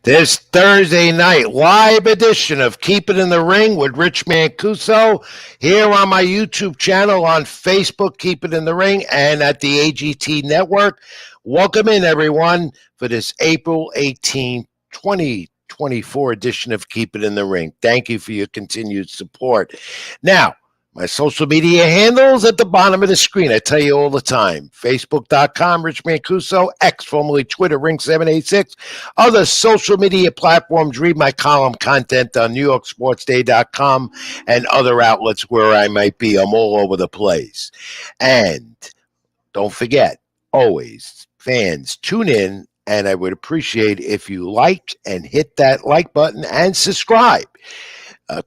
This Thursday night, live edition of Keep It in the Ring with Rich Mancuso here on my YouTube channel, on Facebook, Keep It in the Ring, and at the AGT Network. Welcome in, everyone, for this April 18, 2024 edition of Keep It in the Ring. Thank you for your continued support. Now, my social media handles at the bottom of the screen. I tell you all the time. Facebook.com, Rich Mancuso. X, formerly Twitter, Ring786. Other social media platforms. Read my column content on NewYorkSportsDay.com and other outlets where I might be. I'm all over the place. And don't forget, always, fans, tune in. And I would appreciate if you like and hit that like button and subscribe.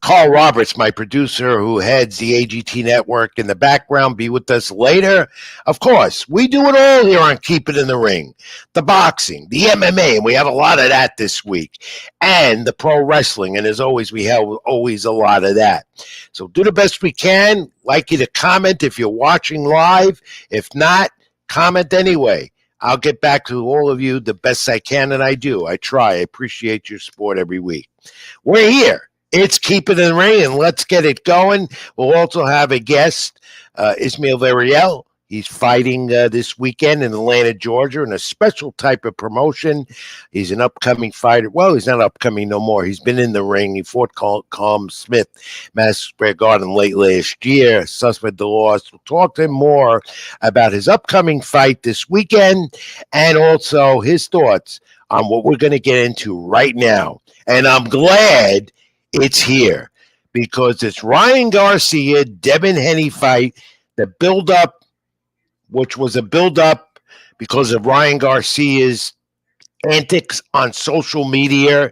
Carl Roberts, my producer who heads the AGT Network in the background, be with us later. Of course, we do it all here on Keep It in the Ring. The boxing, the MMA, and we have a lot of that this week, and the pro wrestling, and as always, we have always a lot of that. So do the best we can. Like you to comment if you're watching live. If not, comment anyway. I'll get back to all of you the best I can, and I do. I try. I appreciate your support every week. We're here. It's Keep It in the Ring, and let's get it going. We'll also have a guest, Ismael Villereal. He's fighting this weekend in Atlanta, Georgia, in a special type of promotion. He's an upcoming fighter. Well, he's not upcoming no more. He's been in the ring. He fought Calm Smith, Madison Square Garden late last year, suspended the loss. We'll talk to him more about his upcoming fight this weekend and also his thoughts on what we're going to get into right now. And I'm glad it's here because it's Ryan Garcia, Devin Haney fight, the build-up, which was a build-up because of Ryan Garcia's antics on social media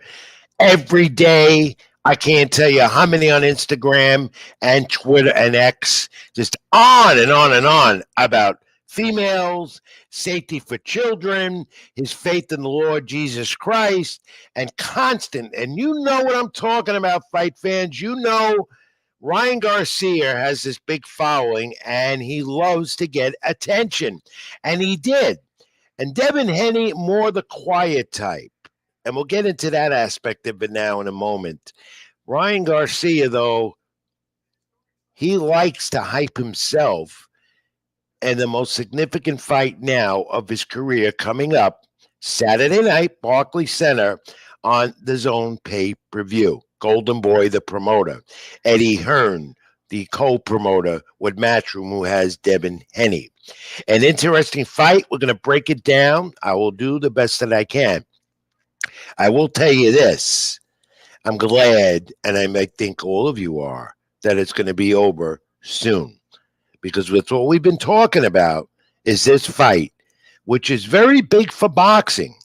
every day. I can't tell you how many on Instagram and Twitter and X, just on and on and on about females, safety for children, his faith in the Lord Jesus Christ, and constant. And you know what I'm talking about, fight fans. You know Ryan Garcia has this big following, and he loves to get attention. And he did. And Devin Haney, more the quiet type. And we'll get into that aspect of it now in a moment. Ryan Garcia, though, he likes to hype himself. And the most significant fight now of his career coming up Saturday night, Barclays Center on the Zone pay-per-view. Golden Boy, the promoter. Eddie Hearn, the co-promoter with Matchroom, who has Devin Haney. An interesting fight. We're going to break it down. I will do the best that I can. I will tell you this. I'm glad, and I might think all of you are, that it's going to be over soon. Because that's what we've been talking about is this fight, which is very big for boxing.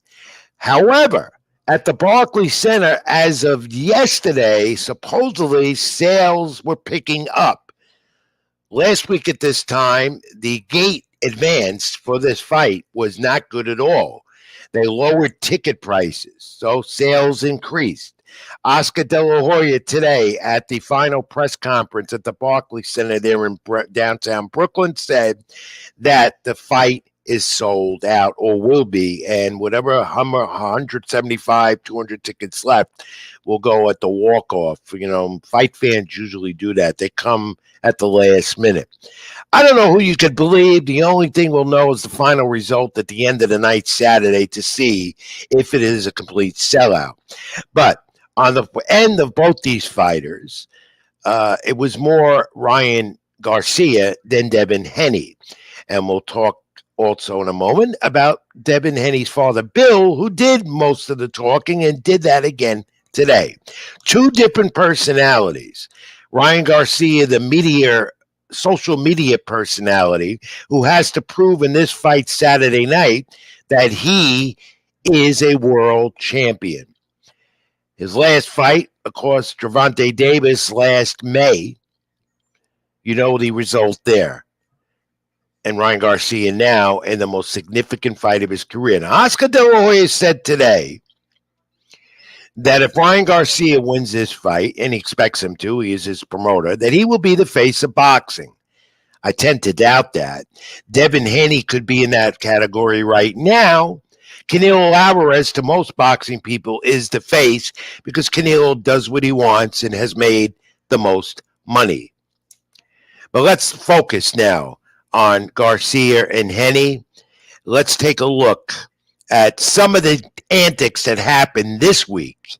However, at the Barclays Center, as of yesterday, supposedly sales were picking up. Last week at this time, the gate advance for this fight was not good at all. They lowered ticket prices, so sales increased. Oscar De La Hoya today at the final press conference at the Barclays Center there in downtown Brooklyn said that the fight is sold out or will be, and whatever 175, 200 tickets left will go at the walk-off. You know, fight fans usually do that. They come at the last minute. I don't know who you could believe. The only thing we'll know is the final result at the end of the night Saturday to see if it is a complete sellout. But on the end of both these fighters, it was more Ryan Garcia than Devin Haney. And we'll talk also in a moment about Devin Haney's father, Bill, who did most of the talking and did that again today. Two different personalities. Ryan Garcia, the social media personality, who has to prove in this fight Saturday night that he is a world champion. His last fight, of course, Gervonta Davis last May. You know the result there. And Ryan Garcia now in the most significant fight of his career. Now, Oscar De La Hoya said today that if Ryan Garcia wins this fight, and he expects him to, he is his promoter, that he will be the face of boxing. I tend to doubt that. Devin Haney could be in that category right now, Canelo Alvarez, to most boxing people, is the face because Canelo does what he wants and has made the most money. But let's focus now on Garcia and Henny. Let's take a look at some of the antics that happened this week.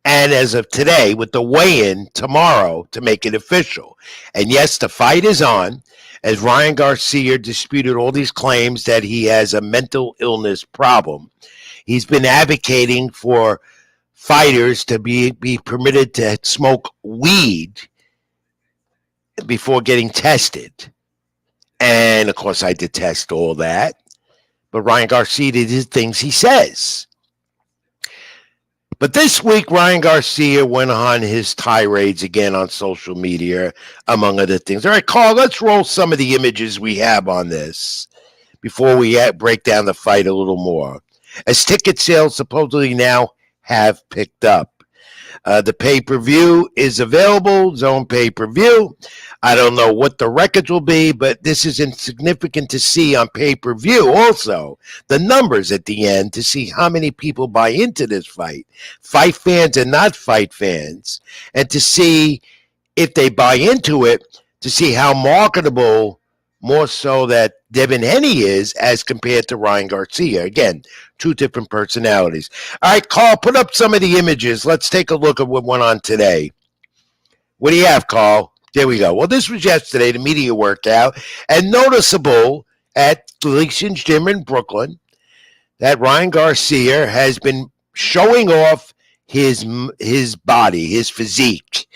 And as of today, with the weigh-in tomorrow to make it official. And yes, the fight is on, as Ryan Garcia disputed all these claims that he has a mental illness problem. He's been advocating for fighters to be permitted to smoke weed before getting tested. And, of course, I detest all that. But Ryan Garcia did his things he says. But this week, Ryan Garcia went on his tirades again on social media, among other things. All right, Carl, let's roll some of the images we have on this before we break down the fight a little more. As ticket sales supposedly now have picked up. The pay-per-view is available, Zone pay-per-view. I don't know what the records will be, but this is insignificant to see on pay-per-view. Also, the numbers at the end to see how many people buy into this fight fans and not fight fans, and to see if they buy into it, to see how marketable, more so that Devin Haney is as compared to Ryan Garcia. Again, two different personalities. All right, Carl, put up some of the images. Let's take a look at what went on today. What do you have, Carl? There we go. Well, this was yesterday, the media workout, and noticeable at Gleason's Gym in Brooklyn that Ryan Garcia has been showing off his body, his physique.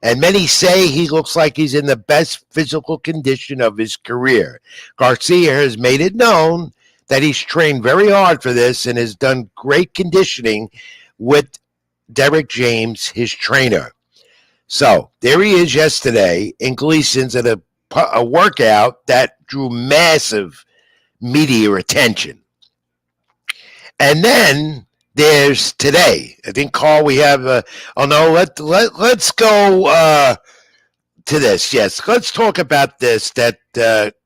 And many say he looks like he's in the best physical condition of his career. Garcia has made it known that he's trained very hard for this and has done great conditioning with Derek James, his trainer. So there he is yesterday in Gleason's at a workout that drew massive media attention. And then there's today. I think, Carl, we have let's go to this. Yes, let's talk about this that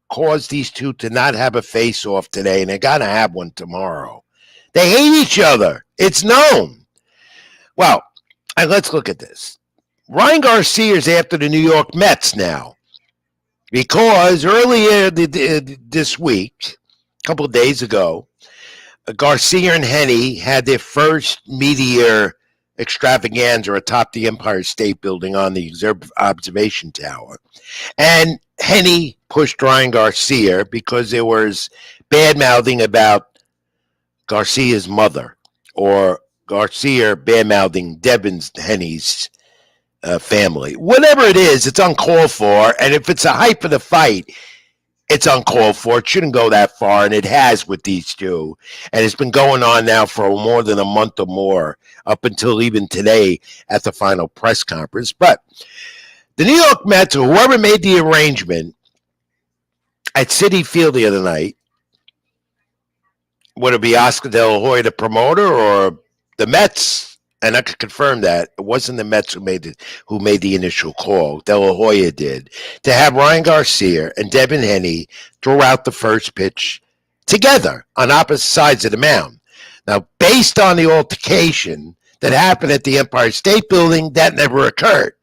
caused these two to not have a face-off today, and they're going to have one tomorrow. They hate each other. It's known. Well, let's look at this. Ryan Garcia is after the New York Mets now because earlier this week, a couple of days ago, Garcia and Henny had their first media extravaganza atop the Empire State Building on the observation tower. And Henny pushed Ryan Garcia because there was bad-mouthing about Garcia's mother, or Garcia bad-mouthing Devin Henny's family. Whatever it is, it's uncalled for. And if it's a hype of the fight, it's uncalled for. It shouldn't go that far, and it has with these two. And it's been going on now for more than a month or more, up until even today at the final press conference. But the New York Mets, or whoever made the arrangement at Citi Field the other night, would it be Oscar De La Hoya, the promoter, or the Mets? And I could confirm that it wasn't the Mets who made the initial call. De La Hoya did, to have Ryan Garcia and Devin Haney throw out the first pitch together on opposite sides of the mound. Now, based on the altercation that happened at the Empire State Building, that never occurred.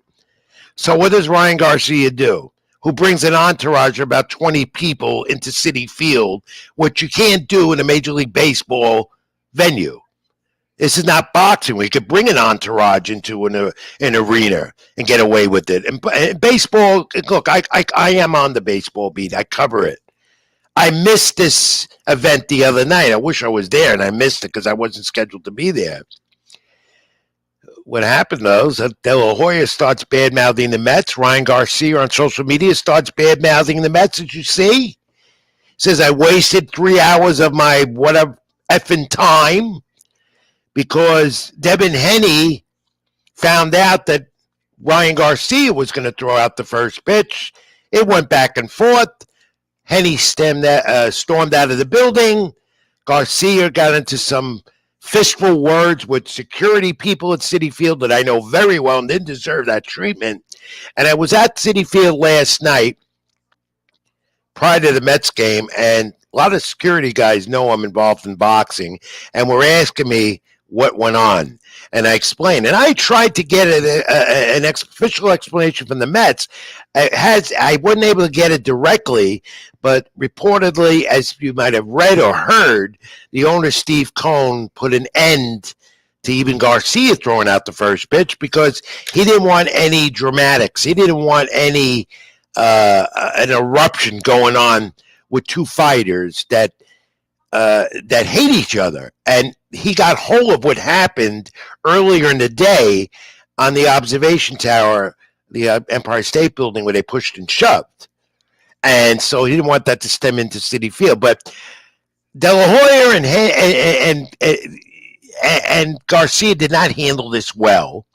So what does Ryan Garcia do? Who brings an entourage of about 20 people into Citi Field, which you can't do in a Major League Baseball venue. This is not boxing. We could bring an entourage into an arena and get away with it. And baseball, look, I am on the baseball beat. I cover it. I missed this event the other night. I wish I was there, and I missed it because I wasn't scheduled to be there. What happened, though, is that De La Hoya starts bad-mouthing the Mets. Ryan Garcia on social media starts bad-mouthing the Mets, as you see. Says, I wasted 3 hours of my whatever effing time because Devin Haney found out that Ryan Garcia was going to throw out the first pitch. It went back and forth. Haney stormed out of the building. Garcia got into some fistful words with security people at Citi Field that I know very well and didn't deserve that treatment. And I was at Citi Field last night prior to the Mets game, and a lot of security guys know I'm involved in boxing, and were asking me what went on. And I explained, and I tried to get an official explanation from the Mets. I wasn't able to get it directly, but reportedly, as you might have read or heard, the owner Steve Cohen put an end to even Garcia throwing out the first pitch because he didn't want any dramatics. He didn't want any an eruption going on with two fighters that hate each other. And he got hold of what happened earlier in the day on the observation tower, the Empire State Building, where they pushed and shoved. And so he didn't want that to stem into Citi Field. But De La Hoya and Garcia did not handle this well,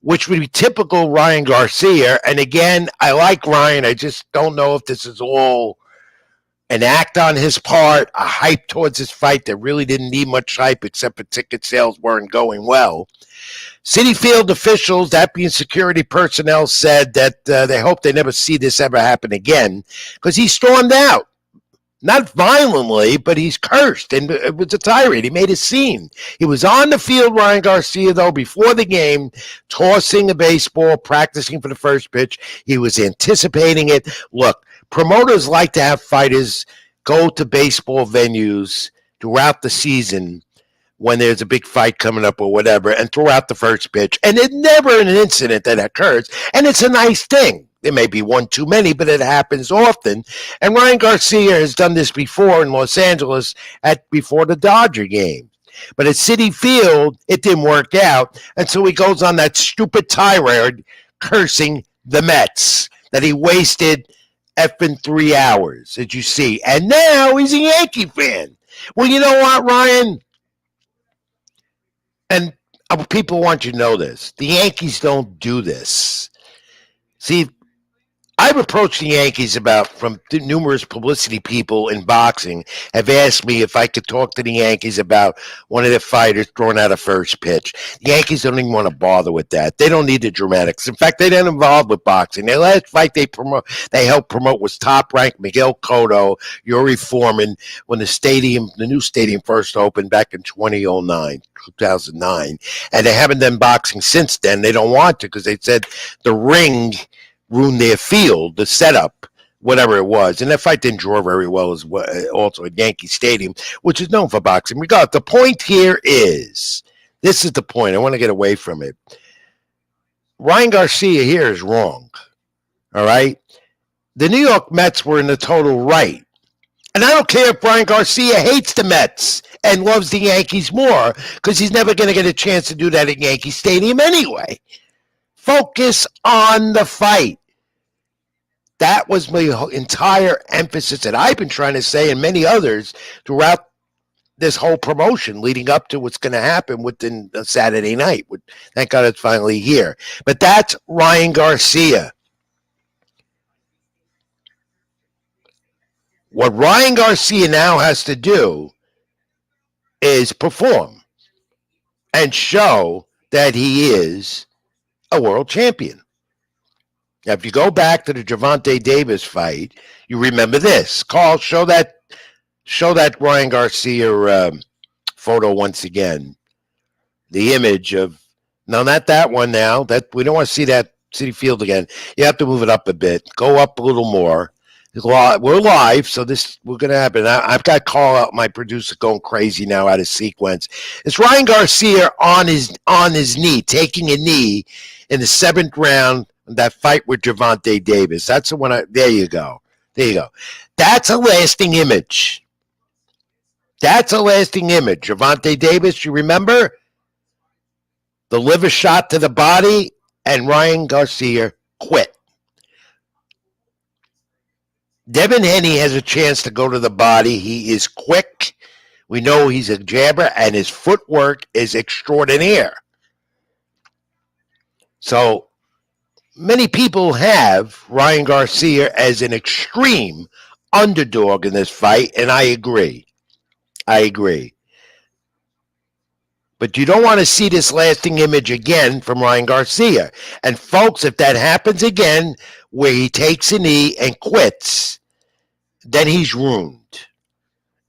which would be typical Ryan Garcia. And again, I like Ryan. I just don't know if this is all an act on his part, a hype towards his fight that really didn't need much hype except for ticket sales weren't going well. Citi Field officials, that being security personnel, said that they hope they never see this ever happen again because he stormed out. Not violently, but he's cursed, and it was a tirade. He made a scene. He was on the field, Ryan Garcia, though, before the game, tossing a baseball, practicing for the first pitch. He was anticipating it. Look, promoters like to have fighters go to baseball venues throughout the season when there's a big fight coming up or whatever and throw out the first pitch. And it's never an incident that occurs, and it's a nice thing. There may be one too many, but it happens often. And Ryan Garcia has done this before in Los Angeles before the Dodger game. But at Citi Field, it didn't work out. And so he goes on that stupid tirade cursing the Mets that he wasted effing 3 hours, as you see. And now he's a Yankee fan. Well, you know what, Ryan? And people want you to know this. The Yankees don't do this. See, I've approached the Yankees from numerous publicity people in boxing have asked me if I could talk to the Yankees about one of their fighters throwing out a first pitch. The Yankees don't even want to bother with that. They don't need the dramatics. In fact, they're not involved with boxing. Their last fight they helped promote was Top-ranked Miguel Cotto, Yuri Foreman, when the new stadium first opened back in 2009. And they haven't done boxing since then. They don't want to because they said the ring ruined their field, the setup, whatever it was. And that fight didn't draw very well as well, also at Yankee Stadium, which is known for boxing. Regardless, the point here is, this is the point. I want to get away from it. Ryan Garcia here is wrong, all right? The New York Mets were in the total right. And I don't care if Ryan Garcia hates the Mets and loves the Yankees more because he's never going to get a chance to do that at Yankee Stadium anyway. Focus on the fight. That was my entire emphasis that I've been trying to say and many others throughout this whole promotion leading up to what's going to happen within Saturday night. Thank God it's finally here. But that's Ryan Garcia. What Ryan Garcia now has to do is perform and show that he is a world champion. Now, if you go back to the Gervonta Davis fight, you remember this. Carl, show that Ryan Garcia photo once again. The image of, no, not that one now. That we don't want to see that Citi Field again. You have to move it up a bit. Go up a little more. We're live, so we're going to happen. I've got Carl out, my producer, going crazy now out of sequence. It's Ryan Garcia on his knee, taking a knee in the 7th round. That fight with Gervonta Davis. That's the one. There you go. That's a lasting image. Gervonta Davis, you remember? The liver shot to the body, and Ryan Garcia quit. Devin Haney has a chance to go to the body. He is quick. We know he's a jabber, and his footwork is extraordinaire. So, many people have Ryan Garcia as an extreme underdog in this fight, and I agree. But you don't want to see this lasting image again from Ryan Garcia. And folks, if that happens again, where he takes a knee and quits, then he's ruined.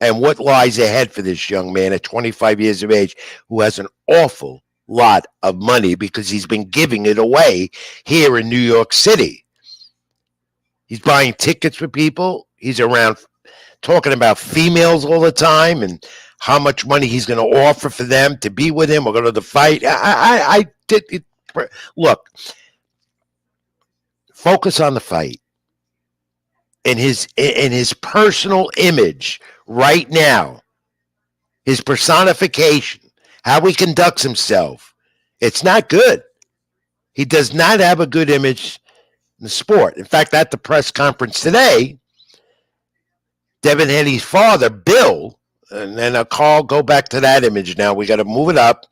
And what lies ahead for this young man at 25 years of age who has an awful lot of money because he's been giving it away here in New York City. He's buying tickets for people. He's around talking about females all the time and how much money he's going to offer for them to be with him or go to the fight. I did it. Look, focus on the fight. In his personal image right now, his personification, how he conducts himself, it's not good. He does not have a good image in the sport. In fact, at the press conference today, Devin Haney's father, Bill, and then I'll go back to that image now. We got to move it up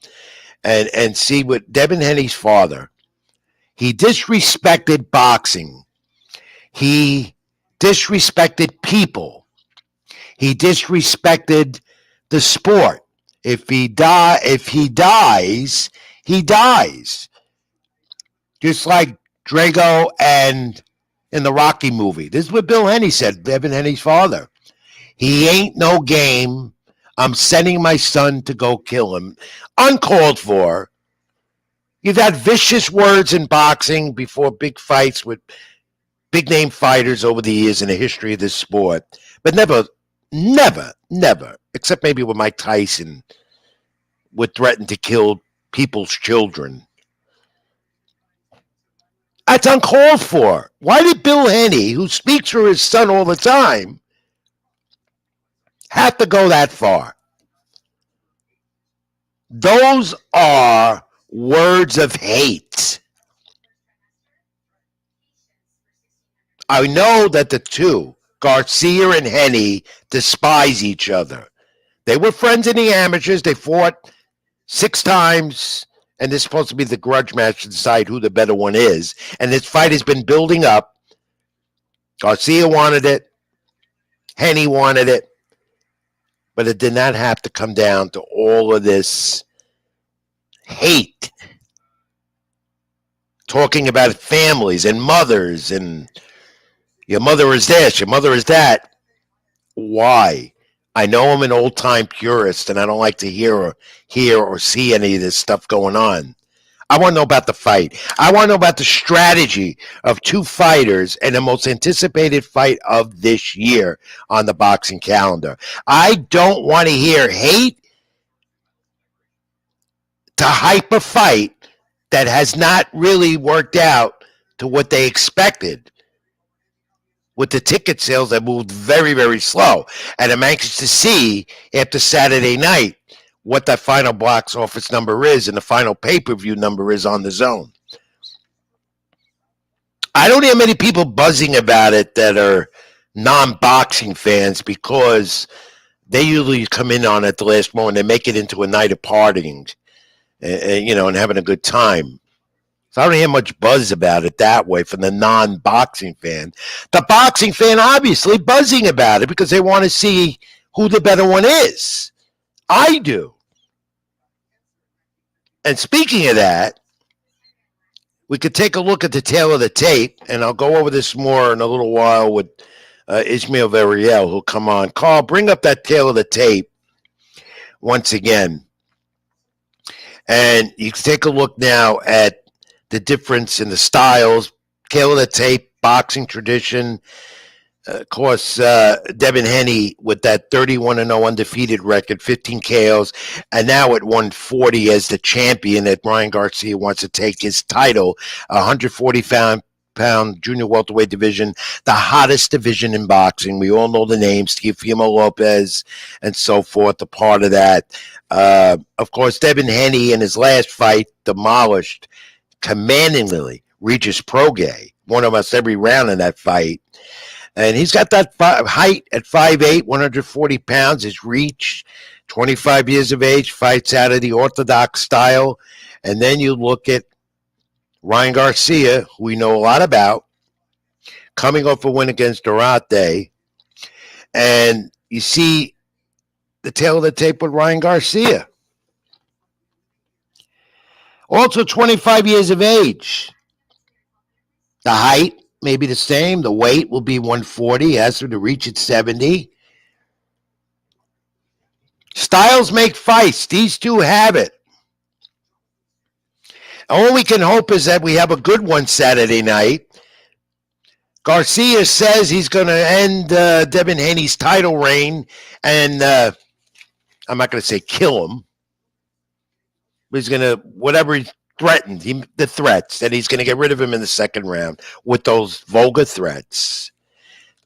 and see what Devin Haney's father, he disrespected boxing. He disrespected people. He disrespected the sport. If he dies, he dies. Just like Drago and in the Rocky movie. This is what Bill Haney said, Devin Haney's father. He ain't no game. I'm sending my son to go kill him. Uncalled for. You've had vicious words in boxing before big fights with big name fighters over the years in the history of this sport. But never, except maybe with Mike Tyson, would threaten to kill people's children. That's uncalled for. Why did Bill Haney, who speaks for his son all the time, have to go that far? Those are words of hate. I know that the two, Garcia and Haney, despise each other. They were friends in the amateurs. They fought 6 times, and this is supposed to be the grudge match to decide who the better one is. And this fight has been building up. Garcia wanted it. Haney wanted it. But it did not have to come down to all of this hate. Talking about families and mothers and your mother is this, your mother is that. Why? I know I'm an old-time purist, and I don't like to hear or see any of this stuff going on. I want to know about the fight. I want to know about the strategy of two fighters and the most anticipated fight of this year on the boxing calendar. I don't want to hear hate to hype a fight that has not really worked out to what they expected, with the ticket sales that moved very, very slow. And I'm anxious to see after Saturday night what that final box office number is and the final pay-per-view number is on the zone. I don't hear many people buzzing about it that are non-boxing fans because they usually come in on it at the last moment and make it into a night of partying, and having a good time. So I don't hear much buzz about it that way from the non-boxing fan. The boxing fan obviously buzzing about it because they want to see who the better one is. I do. And speaking of that, we could take a look at the tail of the tape, and I'll go over this more in a little while with Ismael Villereal, who'll come on. Carl, bring up that tail of the tape once again. And you can take a look now at the difference in the styles, tail of the tape, boxing tradition. Of course, Devin Haney with that 31-0 undefeated record, 15 KOs, and now at 140 as the champion that Ryan Garcia wants to take his title, 140-pound junior welterweight division, the hottest division in boxing. We all know the names, Teofimo Lopez and so forth, a part of that. Of course, Devin Haney in his last fight demolished commandingly Regis Prograis, won almost every round in that fight. And he's got that height at 5'8", 140 pounds, his reach, 25 years of age, fights out of the orthodox style. And then you look at Ryan Garcia, who we know a lot about, coming off a win against Durante. And you see the tail of the tape with Ryan Garcia. Also 25 years of age. The height, maybe the same. The weight will be 140. He has to reach at 70. Styles make fights. These two have it. All we can hope is that we have a good one Saturday night. Garcia says he's going to end Devin Haney's title reign, and I'm not going to say kill him. He's going to, whatever he threatened, the threats, and he's going to get rid of him in the second round with those vulgar threats.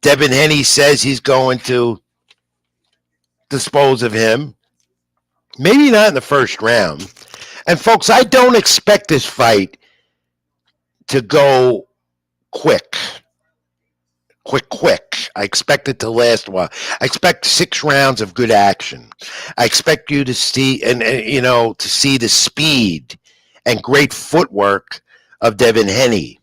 Devin Haney says he's going to dispose of him. Maybe not in the first round. And, folks, I don't expect this fight to go quick. Quick. I expect it to last a while. I expect 6 rounds of good action. I expect you to see, to see the speed and great footwork of Devin Haney.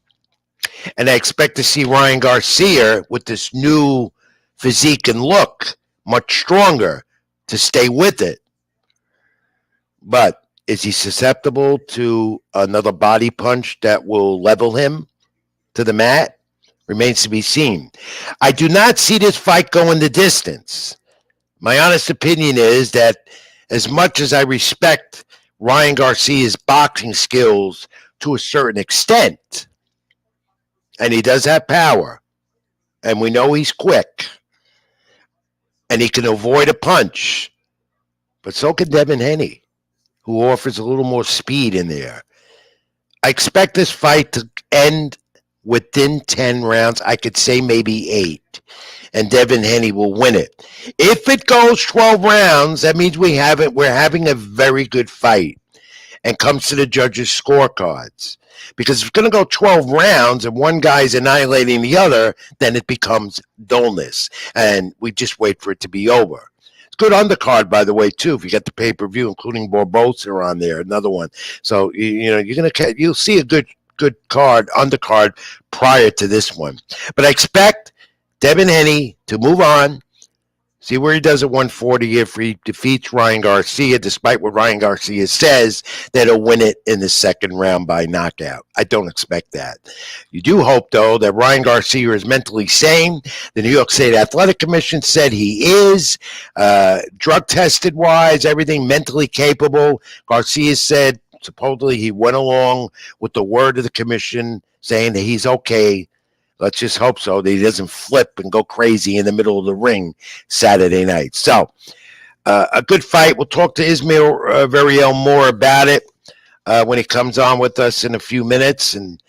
And I expect to see Ryan Garcia with this new physique and look much stronger to stay with it. But is he susceptible to another body punch that will level him to the mat? Remains to be seen. I do not see this fight going the distance. My honest opinion is that as much as I respect Ryan Garcia's boxing skills to a certain extent, and he does have power, and we know he's quick, and he can avoid a punch, but so can Devin Haney, who offers a little more speed in there. I expect this fight to end within 10 rounds. I could say maybe 8, and Devin Haney will win it. If it goes 12 rounds, that means we're having a very good fight, and comes to the judges' scorecards. Because if it's going to go 12 rounds and one guy's annihilating the other, then it becomes dullness, and we just wait for it to be over. It's good undercard, by the way, too. If you get the pay-per-view, including Barbosa on there, another one. So you'll see a good card, undercard prior to this one. But I expect Devin Haney to move on, see where he does at 140 if he defeats Ryan Garcia, despite what Ryan Garcia says, that he'll win it in the second round by knockout. I don't expect that. You do hope, though, that Ryan Garcia is mentally sane. The New York State Athletic Commission said he is, drug tested wise, everything mentally capable. Garcia said supposedly he went along with the word of the commission saying that he's okay. Let's just hope so that he doesn't flip and go crazy in the middle of the ring Saturday night. So, a good fight. We'll talk to Ismael Villereal more about it when he comes on with us in a few minutes, and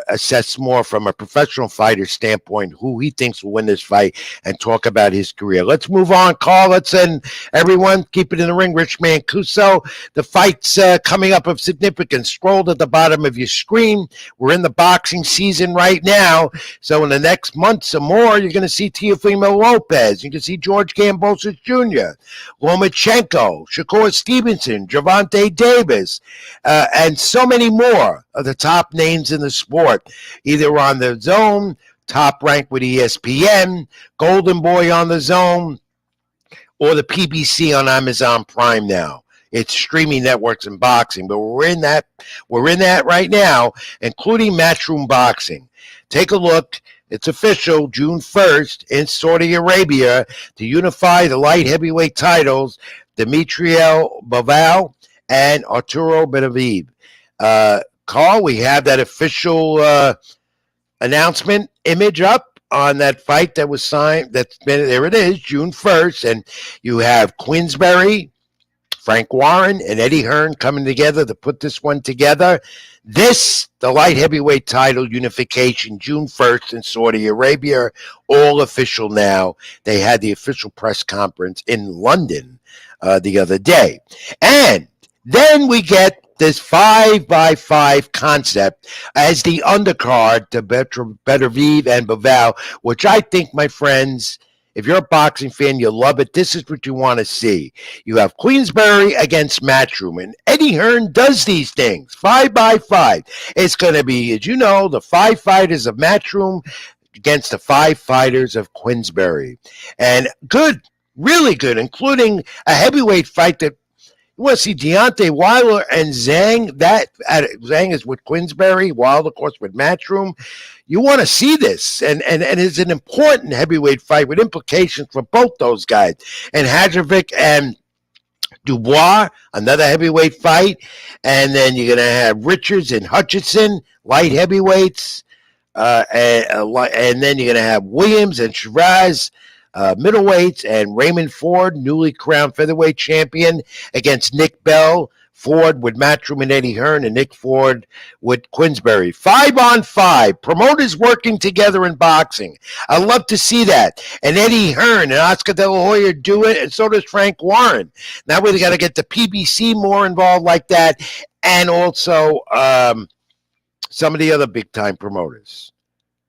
assess more from a professional fighter standpoint who he thinks will win this fight, and talk about his career. Let's move on, Carl. Let's end everyone. Keep it in the ring. Rich Mancuso. The fight's coming up of significance. Scroll at the bottom of your screen. We're in the boxing season right now. So in the next months or more, you're going to see Teofimo Lopez. You can see George Kambosos Jr., Lomachenko, Shakur Stevenson, Gervonta Davis, and so many more of the top names in the sport, either on the Zone, Top Rank with ESPN, Golden Boy on the Zone, or the PBC on Amazon Prime now. It's streaming networks and boxing, but we're in that right now, including Matchroom Boxing. Take a look. It's official, June 1st in Saudi Arabia to unify the light heavyweight titles, Dimitriel Bivol and Arturo Benavidez. Carl, we have that official announcement image up on that fight that was signed. There it is, June 1st. And you have Queensberry, Frank Warren, and Eddie Hearn coming together to put this one together. The light heavyweight title unification, June 1st in Saudi Arabia, all official now. They had the official press conference in London the other day. And then we get this 5x5 concept as the undercard to Benavidez and Bivol, which I think, my friends, if you're a boxing fan, you'll love it. This is what you want to see. You have Queensberry against Matchroom, and Eddie Hearn does these things, 5x5. It's going to be, as you know, the 5 fighters of Matchroom against the 5 fighters of Queensberry. And good, really good, including a heavyweight fight that you want to see Deontay Wilder and Zhang. Zhang is with Queensberry, Wilder, of course, with Matchroom. You want to see this, and it's an important heavyweight fight with implications for both those guys. And Hadrovic and Dubois, another heavyweight fight, and then you're gonna have Richards and Hutchinson, light heavyweights, and then you're gonna have Williams and Shiraz, middleweights, and Raymond Ford, newly crowned featherweight champion, against Nick Bell. Ford with Matchroom and Eddie Hearn, and Nick Ford with Quinsbury. 5-on-5. Promoters working together in boxing. I love to see that. And Eddie Hearn and Oscar De La Hoya do it, and so does Frank Warren. Now we got to get the PBC more involved like that, and also some of the other big-time promoters.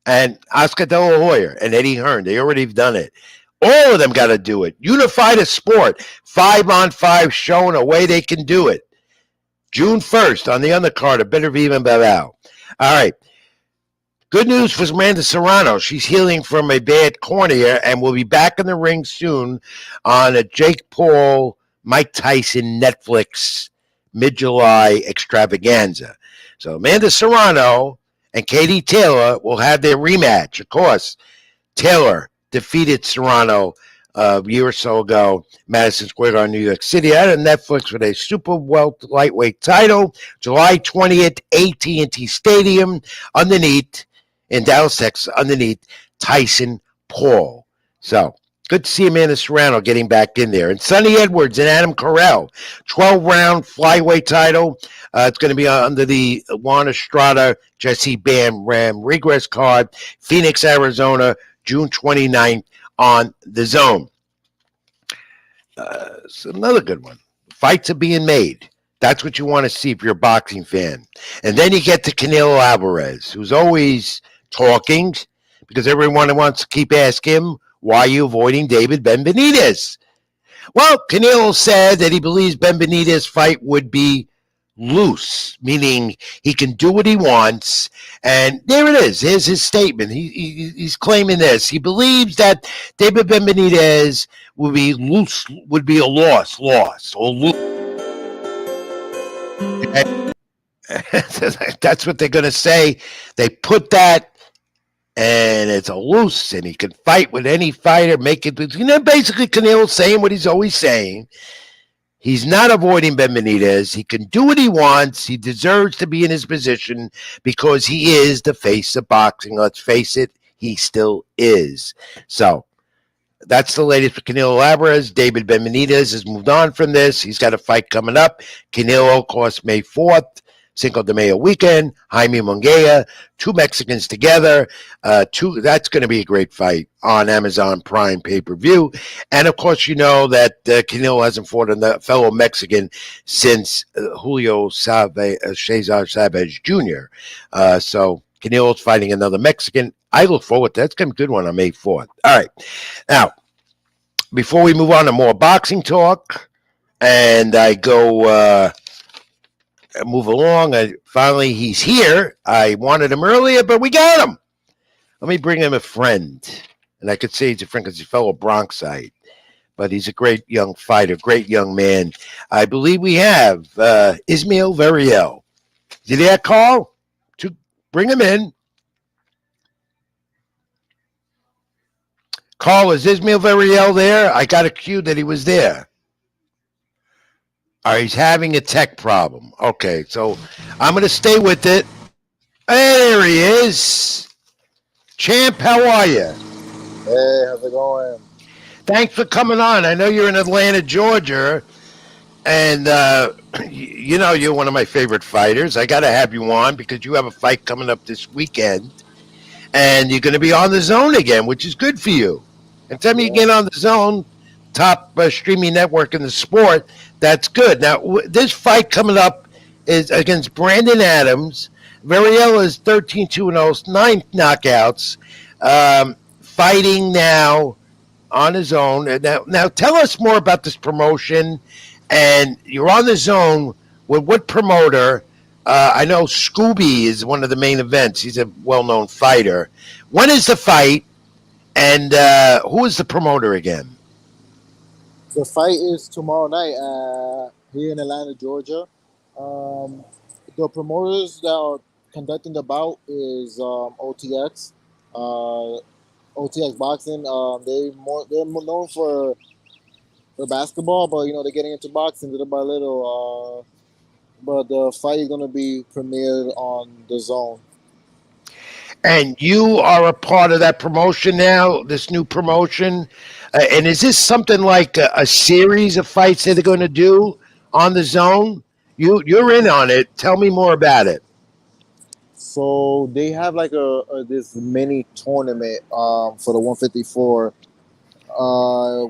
And Oscar De La Hoya and Eddie Hearn, they already have done it. All of them got to do it. Unify the sport. 5-on-5 showing a way they can do it. June 1st on the undercard of Benavides and Bilbao. All right. Good news for Amanda Serrano. She's healing from a bad cornea and will be back in the ring soon on a Jake Paul, Mike Tyson Netflix mid-July extravaganza. So Amanda Serrano and Katie Taylor will have their rematch. Of course, Taylor defeated Serrano a year or so ago, Madison Square Garden, New York City, out of Netflix with a super welter lightweight title. July 20th, AT&T Stadium, underneath, in Dallas, Texas, underneath Tyson Paul. So, good to see Amanda Serrano getting back in there. And Sonny Edwards and Adam Carell, 12-round flyweight title. It's going to be under the Juan Estrada, Jesse Bam Ram regress card, Phoenix, Arizona, June 29th. On the Zone. It's another good one. Fights are being made. That's what you want to see if you're a boxing fan. And then you get to Canelo Alvarez, who's always talking because everyone wants to keep asking him, why are you avoiding David Benavidez? Well, Canelo said that he believes Benavidez' fight would be loose, meaning he can do what he wants. And there it is. Here's his statement. He's claiming this. He believes that David Benavidez would be loose, would be a loss, or lose. That's what they're going to say. They put that, and it's a loose, and he can fight with any fighter, make it. Basically, Canelo's saying what he's always saying. He's not avoiding Benavidez. He can do what he wants. He deserves to be in his position because he is the face of boxing. Let's face it, he still is. So that's the latest for Canelo Alvarez. David Benavidez has moved on from this. He's got a fight coming up. Canelo, of course, May 4th. Cinco de Mayo weekend, Jaime Munguia, two Mexicans together. That's going to be a great fight on Amazon Prime pay-per-view. And, of course, you know that Canelo hasn't fought a fellow Mexican since Julio Cesar Chavez Jr. So Canelo's fighting another Mexican. I look forward to that. It's going to be a good one on May 4th. All right. Now, before we move on to more boxing talk, and I go... move along. Finally, he's here. I wanted him earlier, but we got him. Let me bring him a friend. And I could say he's a friend because he's a fellow Bronxite. But he's a great young fighter, great young man. I believe we have Ismael Villereal. Did you hear that call? To bring him in. Carl, is Ismael Villereal there? I got a cue that he was there. He's having a tech problem. Okay, so I'm going to stay with it. There he is. Champ, how are you? Hey, how's it going? Thanks for coming on. I know you're in Atlanta, Georgia, and you're one of my favorite fighters. I got to have you on because you have a fight coming up this weekend, and you're going to be on the Zone again, which is good for you. And tell me you get on the Zone, top streaming network in the sport. That's good. Now, this fight coming up is against Brandon Adams. Villereal is 13-2-0, 9 knockouts, fighting now on his own. Now, tell us more about this promotion. And you're on the Zone with what promoter? I know Scooby is one of the main events. He's a well-known fighter. When is the fight? And who is the promoter again? The fight is tomorrow night here in Atlanta, Georgia. The promoters that are conducting the bout is OTX. Uh, OTX boxing. They're more known for basketball, but they're getting into boxing little by little. But the fight is gonna be premiered on the Zone. And you are a part of that promotion now, this new promotion. And is this something like a series of fights that they're going to do on the zone? You're in on it. Tell me more about it. So they have like a this mini tournament for the 154,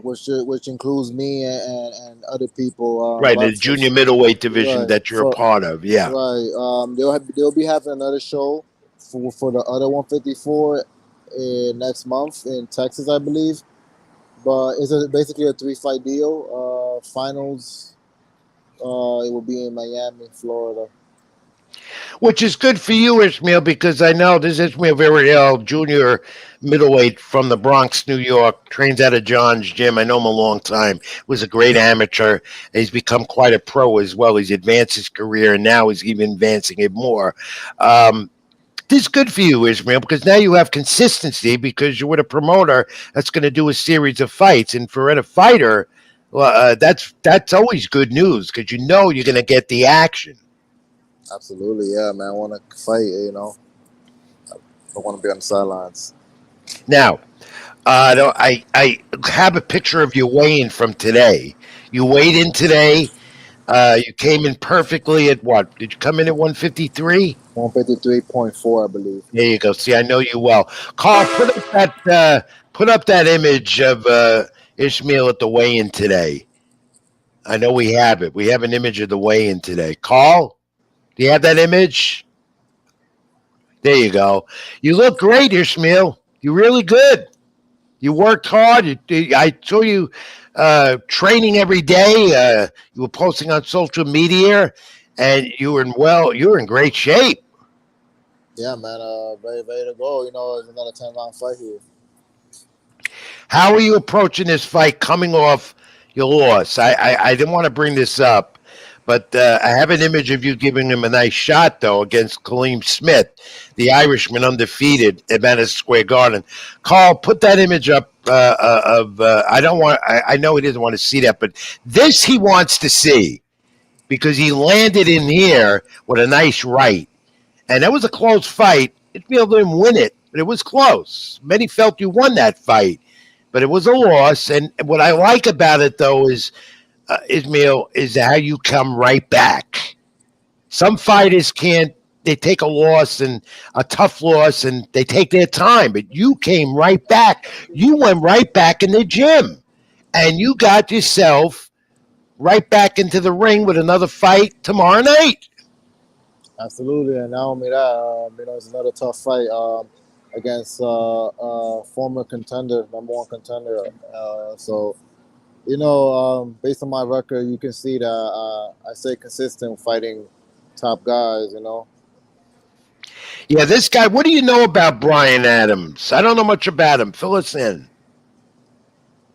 which includes me and other people. Right, But the junior middleweight division right that you're a for part of. Yeah. right, they'll be having another show for the other 154 next month in Texas, I believe. But it's basically a 3 fight deal. Finals, it will be in Miami, Florida. Which is good for you, Ismael, because I know this is Ismael Villereal, junior middleweight from the Bronx, New York, trains out of John's gym. I know him a long time. Was a great amateur. He's become quite a pro as well. He's advanced his career, and now he's even advancing it more. Um, this is good for you, Ismael, because now you have consistency because you're with a promoter that's going to do a series of fights. And for a fighter, well, that's always good news because you know you're going to get the action. Absolutely, yeah, man. I want to fight. I don't want to be on the sidelines. Now, no, I have a picture of you weighing from today. You weighed in today. You came in perfectly at what? Did you come in at 153? 153.4, I believe. There you go. See, I know you well. Carl, put up that image of Ishmael at the weigh-in today. I know we have it. We have an image of the weigh-in today. Carl, do you have that image? There you go. You look great, Ishmael. You're really good. You worked hard. I saw you training every day. You were posting on social media, and you were in great shape. Yeah, man. Ready to go. It's another 10 round fight here. How are you approaching this fight coming off your loss? I didn't want to bring this up, but I have an image of you giving him a nice shot, though, against Kaleem Smith, the Irishman undefeated at Madison Square Garden. Carl, put that image up of I don't want. I know he doesn't want to see that, but this he wants to see because he landed in here with a nice right. And that was a close fight. Ishmael didn't win it, but it was close. Many felt you won that fight, but it was a loss. And what I like about it, though, is Ishmael, is how you come right back. Some fighters can't. They take a loss and a tough loss, and they take their time. But you came right back. You went right back in the gym, and you got yourself right back into the ring with another fight tomorrow night. Absolutely, and not only that, it's another tough fight against former contender, number one contender. Based on my record, you can see that I stay consistent fighting top guys. Yeah, this guy. What do you know about Brian Adams? I don't know much about him. Fill us in.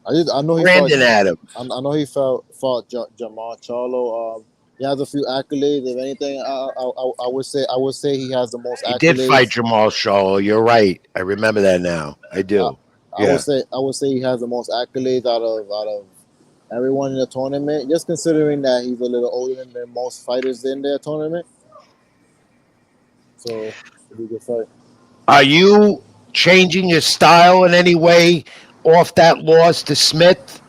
I know he fought. Brandon Adams. I know he fought Jamal Charlo. He has a few accolades. If anything, I would say he has the most He did fight accolades. Jamal Shaw. You're right. I remember that now. I I, do. I Yeah. would say he has the most accolades out of everyone in the tournament. Just considering that he's a little older than most fighters in their tournament, so it'll be a good fight. Are you changing your style in any way off that loss to Smith,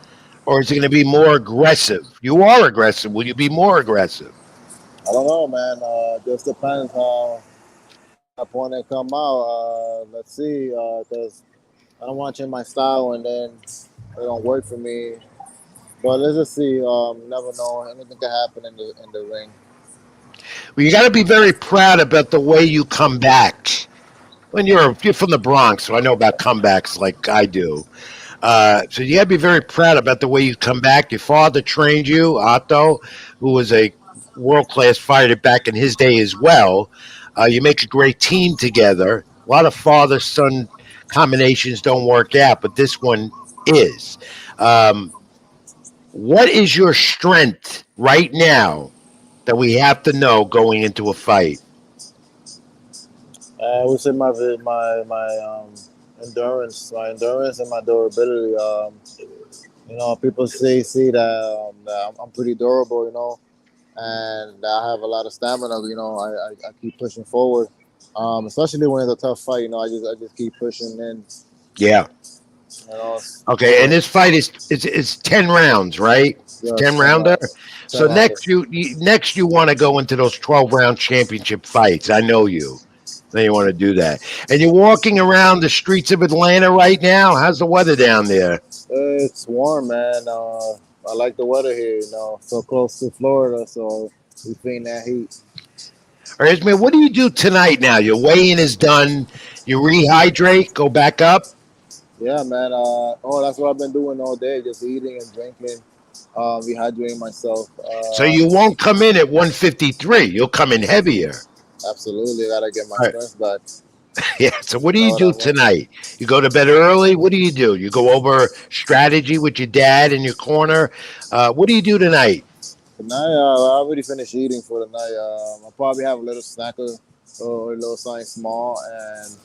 or is it going to be more aggressive? You are aggressive. Will you be more aggressive? I don't know, man. Just depends how my opponent come out. Let's see, because I don't want to change my style and then it don't work for me. But let's just see. Never know. Anything can happen in the ring. Well, you got to be very proud about the way you come back. When you're from the Bronx, so I know about comebacks like I do. So you got to be very proud about the way you come back. Your father trained you, Otto, who was a world class fighter back in his day as well. You make a great team together. A lot of father son combinations don't work out, but this one is. Um, what is your strength right now that we have to know going into a fight? I would say my endurance and my durability. People see that I'm pretty durable. And I have a lot of stamina. I keep pushing forward. Especially when it's a tough fight. I just keep pushing in. Yeah. Okay, and So this fight is 10 rounds, right? It's yes, 10 rounder. ten So next rounders. you want to go into those 12 round championship fights. I know you. Then you want to do that, and you're walking around the streets of Atlanta right now. How's the weather down there? It's warm, man. I like the weather here. So close to Florida, so we feeling that heat. All right, man. What do you do tonight? Now your weigh-in is done. You rehydrate, go back up. Yeah, man. That's what I've been doing all day, just eating and drinking, rehydrating myself. So you won't come in at 153. You'll come in heavier. Absolutely, gotta get my All right. strength back. Yeah. So what do Know you what do I want. tonight? You go to bed early. What do? You go over strategy with your dad in your corner. What do you do tonight? Tonight, I already finished eating for the night. I'll probably have a little snack or a little something small and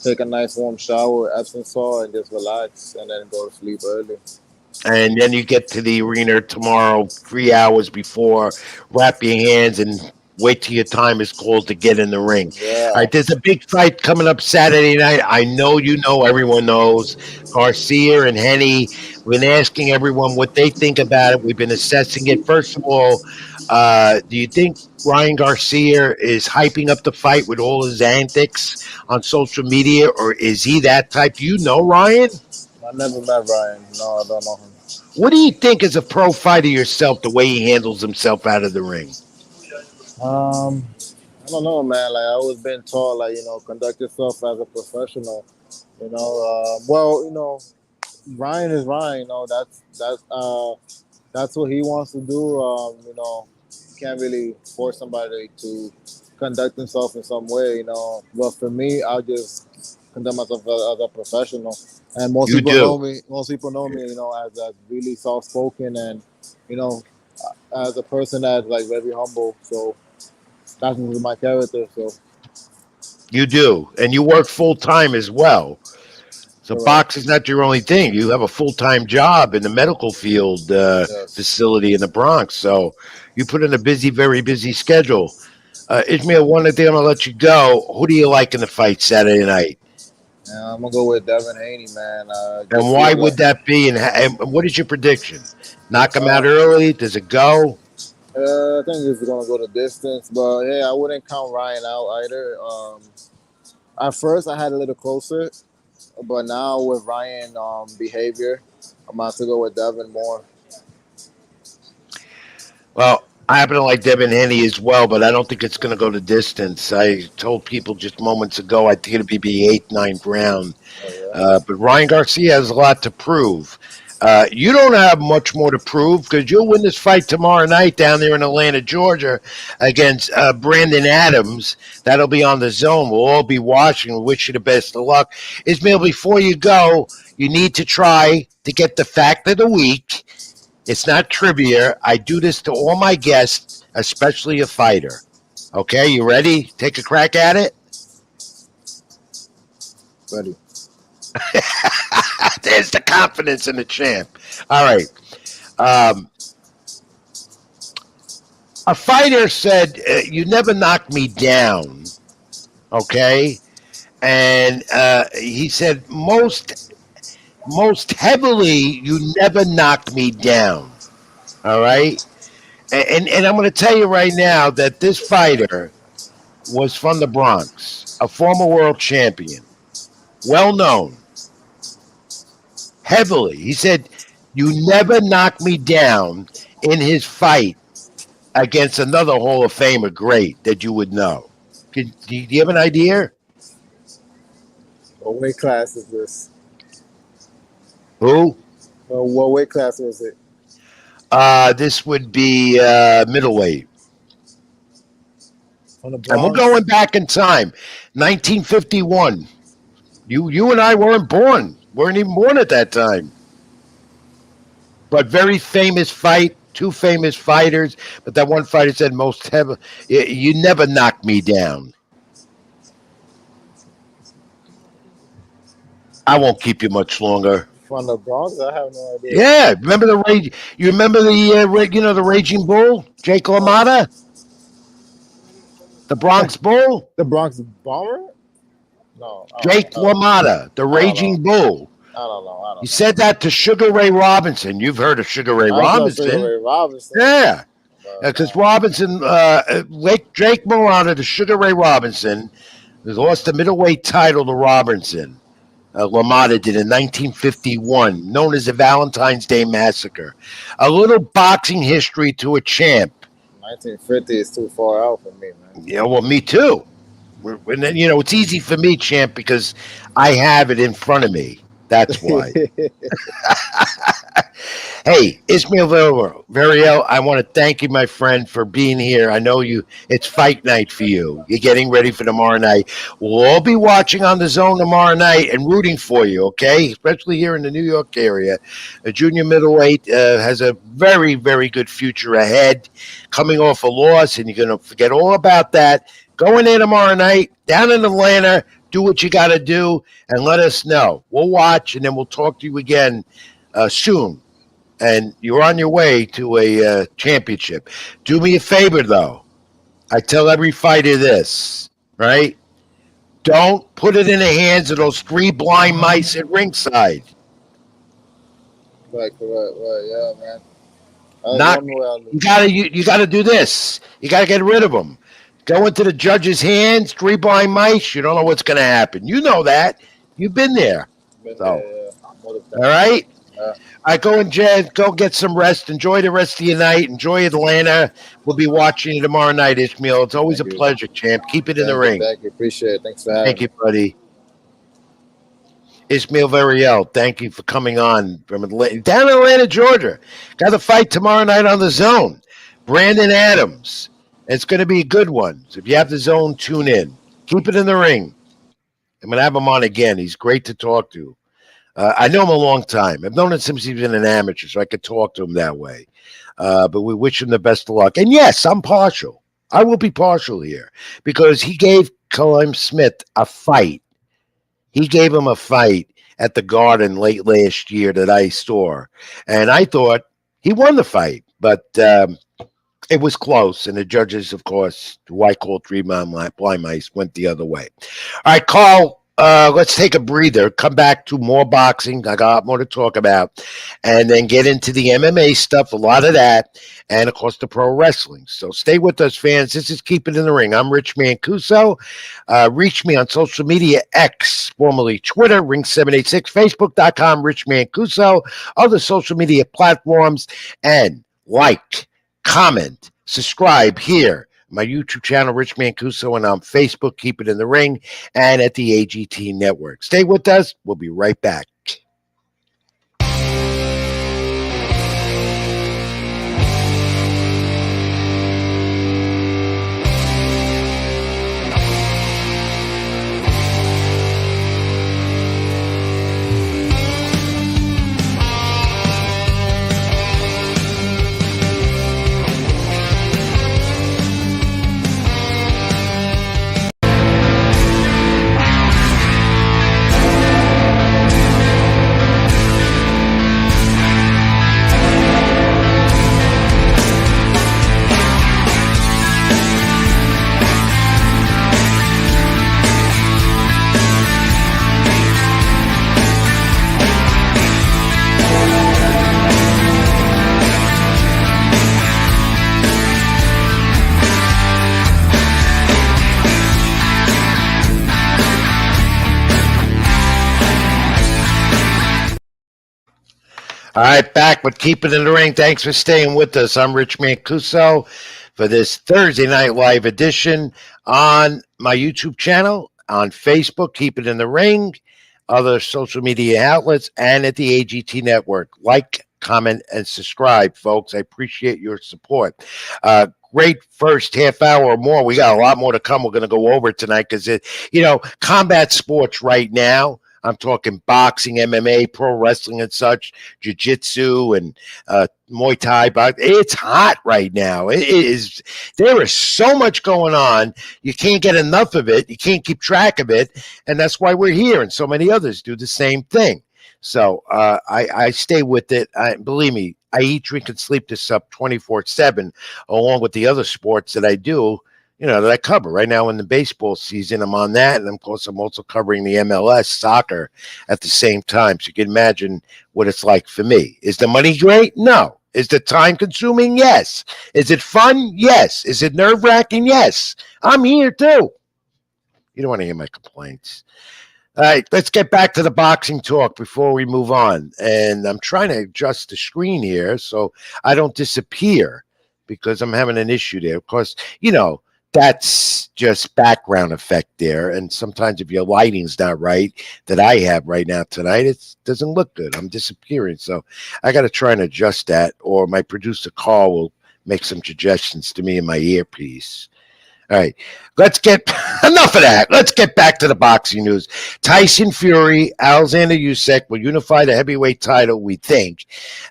take a nice warm shower with Epsom salt and just relax and then go to sleep early. And then you get to the arena tomorrow 3 hours before, wrap your hands and wait till your time is called to get in the ring. All Yeah, right, there's a big fight coming up Saturday night. I know you know, everyone knows. Garcia and Henny. We've been asking everyone what they think about it. We've been assessing it. First of all, do you think Ryan Garcia is hyping up the fight with all his antics on social media, or is he that type? Do you know Ryan? I never met Ryan. No, I don't know him. What do you think as a pro fighter yourself, the way he handles himself out of the ring? Um, I don't know, man. Like I always been taught, like conduct yourself as a professional. Well, Ryan is Ryan. That's what he wants to do. You can't really force somebody to conduct himself in some way. But for me, I'll just conduct myself as a professional. And most You people know do. me. Most people know me, as really soft spoken and you know, as a person that's like very humble. So that's my character. So You do. And you work full time as well. So correct. boxing's not your only thing. You have a full time job in the medical field Yes. facility in the Bronx. So you put in a busy, very busy schedule. Ismail, one thing I'm going to let you go. Who do you like in the fight Saturday night? I'm gonna go with Devin Haney, man. And Just why feel like would that be? And what is your prediction? Knock him out uh, early? Does it go? I think it's gonna go the distance, but hey, I wouldn't count Ryan out either. At first, I had a little closer, but now with Ryan behavior, I'm about to go with Devin more. Well, I happen to like Devin Haney as well, but I don't think it's going to go the distance. I told people just moments ago I think it'll be the eighth, ninth round. Oh yeah. But Ryan Garcia has a lot to prove. You don't have much more to prove because you'll win this fight tomorrow night down there in Atlanta, Georgia, against Brandon Adams. That'll be on the zone. We'll all be watching. We wish you the best of luck. Ismail, before you go, you need to try to get the fact of the week. It's not trivia. I do this to all my guests, especially a fighter. Okay, you ready? Take a crack at it. Ready. There's the confidence in the champ. All right. Um, a fighter said, "You never knock me down." Okay, and he said, "Most heavily, you never knock me down." All right, and I'm going to tell you right now that this fighter was from the Bronx, a former world champion, well known, heavily. He said, "You never knock me down," in his fight against another Hall of Famer great that you would know. Do you have an idea? What weight class is this? Who? What weight class was it? This would be middleweight. From the And we're Bronx. going back in time, 1951. You and I weren't born. Weren't even born at that time. But very famous fight, two famous fighters. But that one fighter said most heavy. You never knock me down. I won't keep you much longer. From the Bronx? I have no idea. Yeah, remember the rage? You remember the the Raging Bull, Jake Uh, LaMotta, the Bronx Bull, the Bronx Bomber? No, I don't Jake know. LaMotta, the I don't know. Raging Bull. I don't know. I You don't know. said that to Sugar Ray Robinson. You've heard of Sugar Ray I saw Sugar Robinson, Ray Robinson, yeah? but Because Robinson, Jake LaMotta to Sugar Ray Robinson, who lost the middleweight title to Robinson. LaMotta did in 1951, known as the Valentine's Day Massacre. A little boxing history to a champ. 1950 is too far out for me, man. Yeah, well, me too. And then, it's easy for me, champ, because I have it in front of me. That's why. Hey, Ismael Villereal, I want to thank you, my friend, for being here. I know it's fight night for you. You're getting ready for tomorrow night. We'll all be watching on the zone tomorrow night and rooting for you, okay? Especially here in the New York area. A junior middleweight has a very, very good future ahead. Coming off a loss, and you're going to forget all about that. Go in there tomorrow night, down in Atlanta, do what you got to do, and let us know. We'll watch, and then we'll talk to you again soon. And you're on your way to a championship. Do me a favor, though. I tell every fighter this, right? Don't put it in the hands of those three blind mice at ringside. Right, yeah, man. Not you gotta do this. You gotta get rid of them. Go into the judge's hands, three blind mice. You don't know what's gonna happen. You know that. You've been there. All right. I go get some rest. Enjoy the rest of your night. Enjoy Atlanta. We'll be watching you tomorrow night, Ishmael. It's always a pleasure, champ. Keep it in the ring. Thank you. Appreciate it. Thanks for having me. Thank you, buddy. Ismael Villereal, thank you for coming on from Atlanta, down in Atlanta, Georgia. Got a fight tomorrow night on the zone. Brandon Adams. It's going to be a good one. So if you have the zone, tune in. Keep it in the ring. I'm going to have him on again. He's great to talk to. I know him a long time. I've known him since he's been an amateur, so I could talk to him that way. But we wish him the best of luck. And yes, I'm partial. I will be partial here because he gave Callum Smith a fight. He gave him a fight at the Garden late last year that I saw. And I thought he won the fight. But it was close. And the judges, of course, who I call three blind mice, went the other way. All right, Carl. Let's take a breather, come back to more boxing. I got more to talk about, and then get into the MMA stuff, a lot of that, and of course the pro wrestling. So stay with us, fans. This is Keep It in the Ring. I'm Rich Mancuso. Reach me on social media, X, formerly Twitter, Ring786, Facebook.com, Rich Mancuso, other social media platforms, and like, comment, subscribe here. My YouTube channel, Rich Mancuso, and on Facebook, Keep It in the Ring, and at the AGT Network. Stay with us. We'll be right back. All right, back with Keep It in the Ring. Thanks for staying with us. I'm Rich Mancuso for this Thursday night live edition on my YouTube channel, on Facebook, Keep It in the Ring, other social media outlets, and at the AGT Network. Like, comment, and subscribe, folks. I appreciate your support. Great first half hour or more. We got a lot more to come. We're going to go over tonight because, combat sports right now I'm talking boxing, MMA, pro wrestling and such, jiu-jitsu and Muay Thai. But it's hot right now. It is. There is so much going on. You can't get enough of it. You can't keep track of it. And that's why we're here. And so many others do the same thing. So I stay with it. Believe me, I eat, drink, and sleep this up 24/7, along with the other sports that I do, that I cover. Right now in the baseball season, I'm on that. And of course, I'm also covering the MLS soccer at the same time. So you can imagine what it's like for me. Is the money great? No. Is the time consuming? Yes. Is it fun? Yes. Is it nerve wracking? Yes. I'm here too. You don't want to hear my complaints. All right, let's get back to the boxing talk before we move on. And I'm trying to adjust the screen here so I don't disappear because I'm having an issue there. Of course, that's just background effect there. And sometimes if your lighting's not right, that I have right now tonight, it doesn't look good. I'm disappearing. So I got to try and adjust that, or my producer, Carl, will make some suggestions to me in my earpiece. All right, let's get enough of that. Let's get back to the boxing news. Tyson Fury, Alexander Usyk will unify the heavyweight title, we think,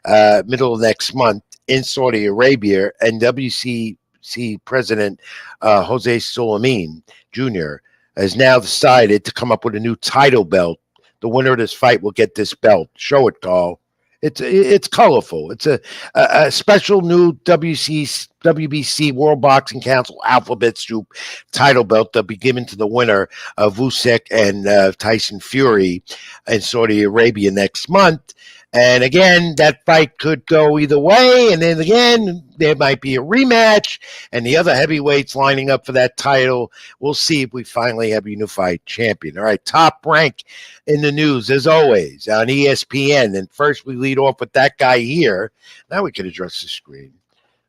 middle of next month in Saudi Arabia. And WCC President Jose Sulaiman Jr. has now decided to come up with a new title belt. The winner of this fight will get this belt. Show it, Carl. It's colorful. It's a special new WBC World Boxing Council alphabet soup title belt that'll be given to the winner of Usyk and Tyson Fury in Saudi Arabia next month. And again, that fight could go either way. And then again, there might be a rematch and the other heavyweights lining up for that title. We'll see if we finally have a unified champion. All right, Top Rank in the news, as always, on ESPN. And first, we lead off with that guy here. Now we can address the screen.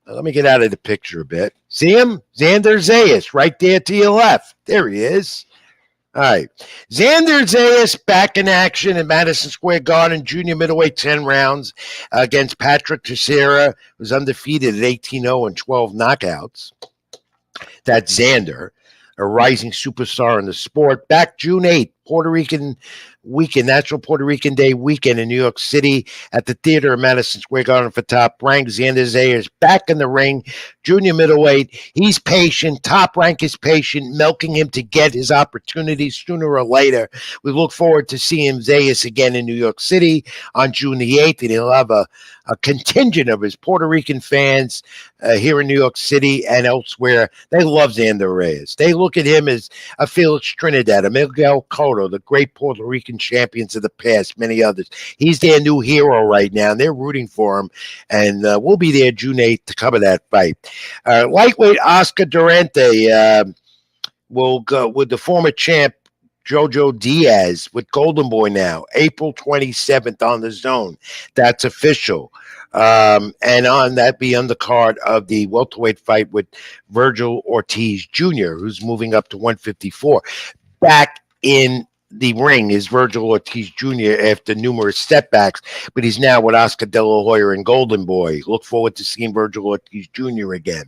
Let me get out of the picture a bit. See him? Xander Zayas, right there to your left. There he is. All right. Xander Zayas back in action at Madison Square Garden, junior middleweight, 10 rounds against Patrick Teixeira, who's undefeated at 18-0 and 12 knockouts. That's Xander, a rising superstar in the sport. Back June 8th, Puerto Rican weekend, National Puerto Rican Day weekend in New York City at the theater of Madison Square Garden for Top Rank. Xander Zayas back in the ring, junior middleweight. He's patient. Top Rank is patient, milking him to get his opportunity sooner or later. We look forward to seeing Zayas again in New York City on June the 8th, and he'll have a contingent of his Puerto Rican fans here in New York City and elsewhere. They love Xander Reyes. They look at him as a Felix Trinidad, a Miguel Cotto, the great Puerto Rican champions of the past, many others. He's their new hero right now, and they're rooting for him. And we'll be there June 8th to cover that fight. Lightweight Oscar Durante will go with the former champ Jojo Diaz with Golden Boy now, April 27th on the Zone. That's official. And on that be on the card of the welterweight fight with Virgil Ortiz Jr., who's moving up to 154. Back in the ring is Virgil Ortiz Jr. after numerous setbacks, but he's now with Oscar De La Hoya and Golden Boy. Look forward to seeing Virgil Ortiz Jr. again.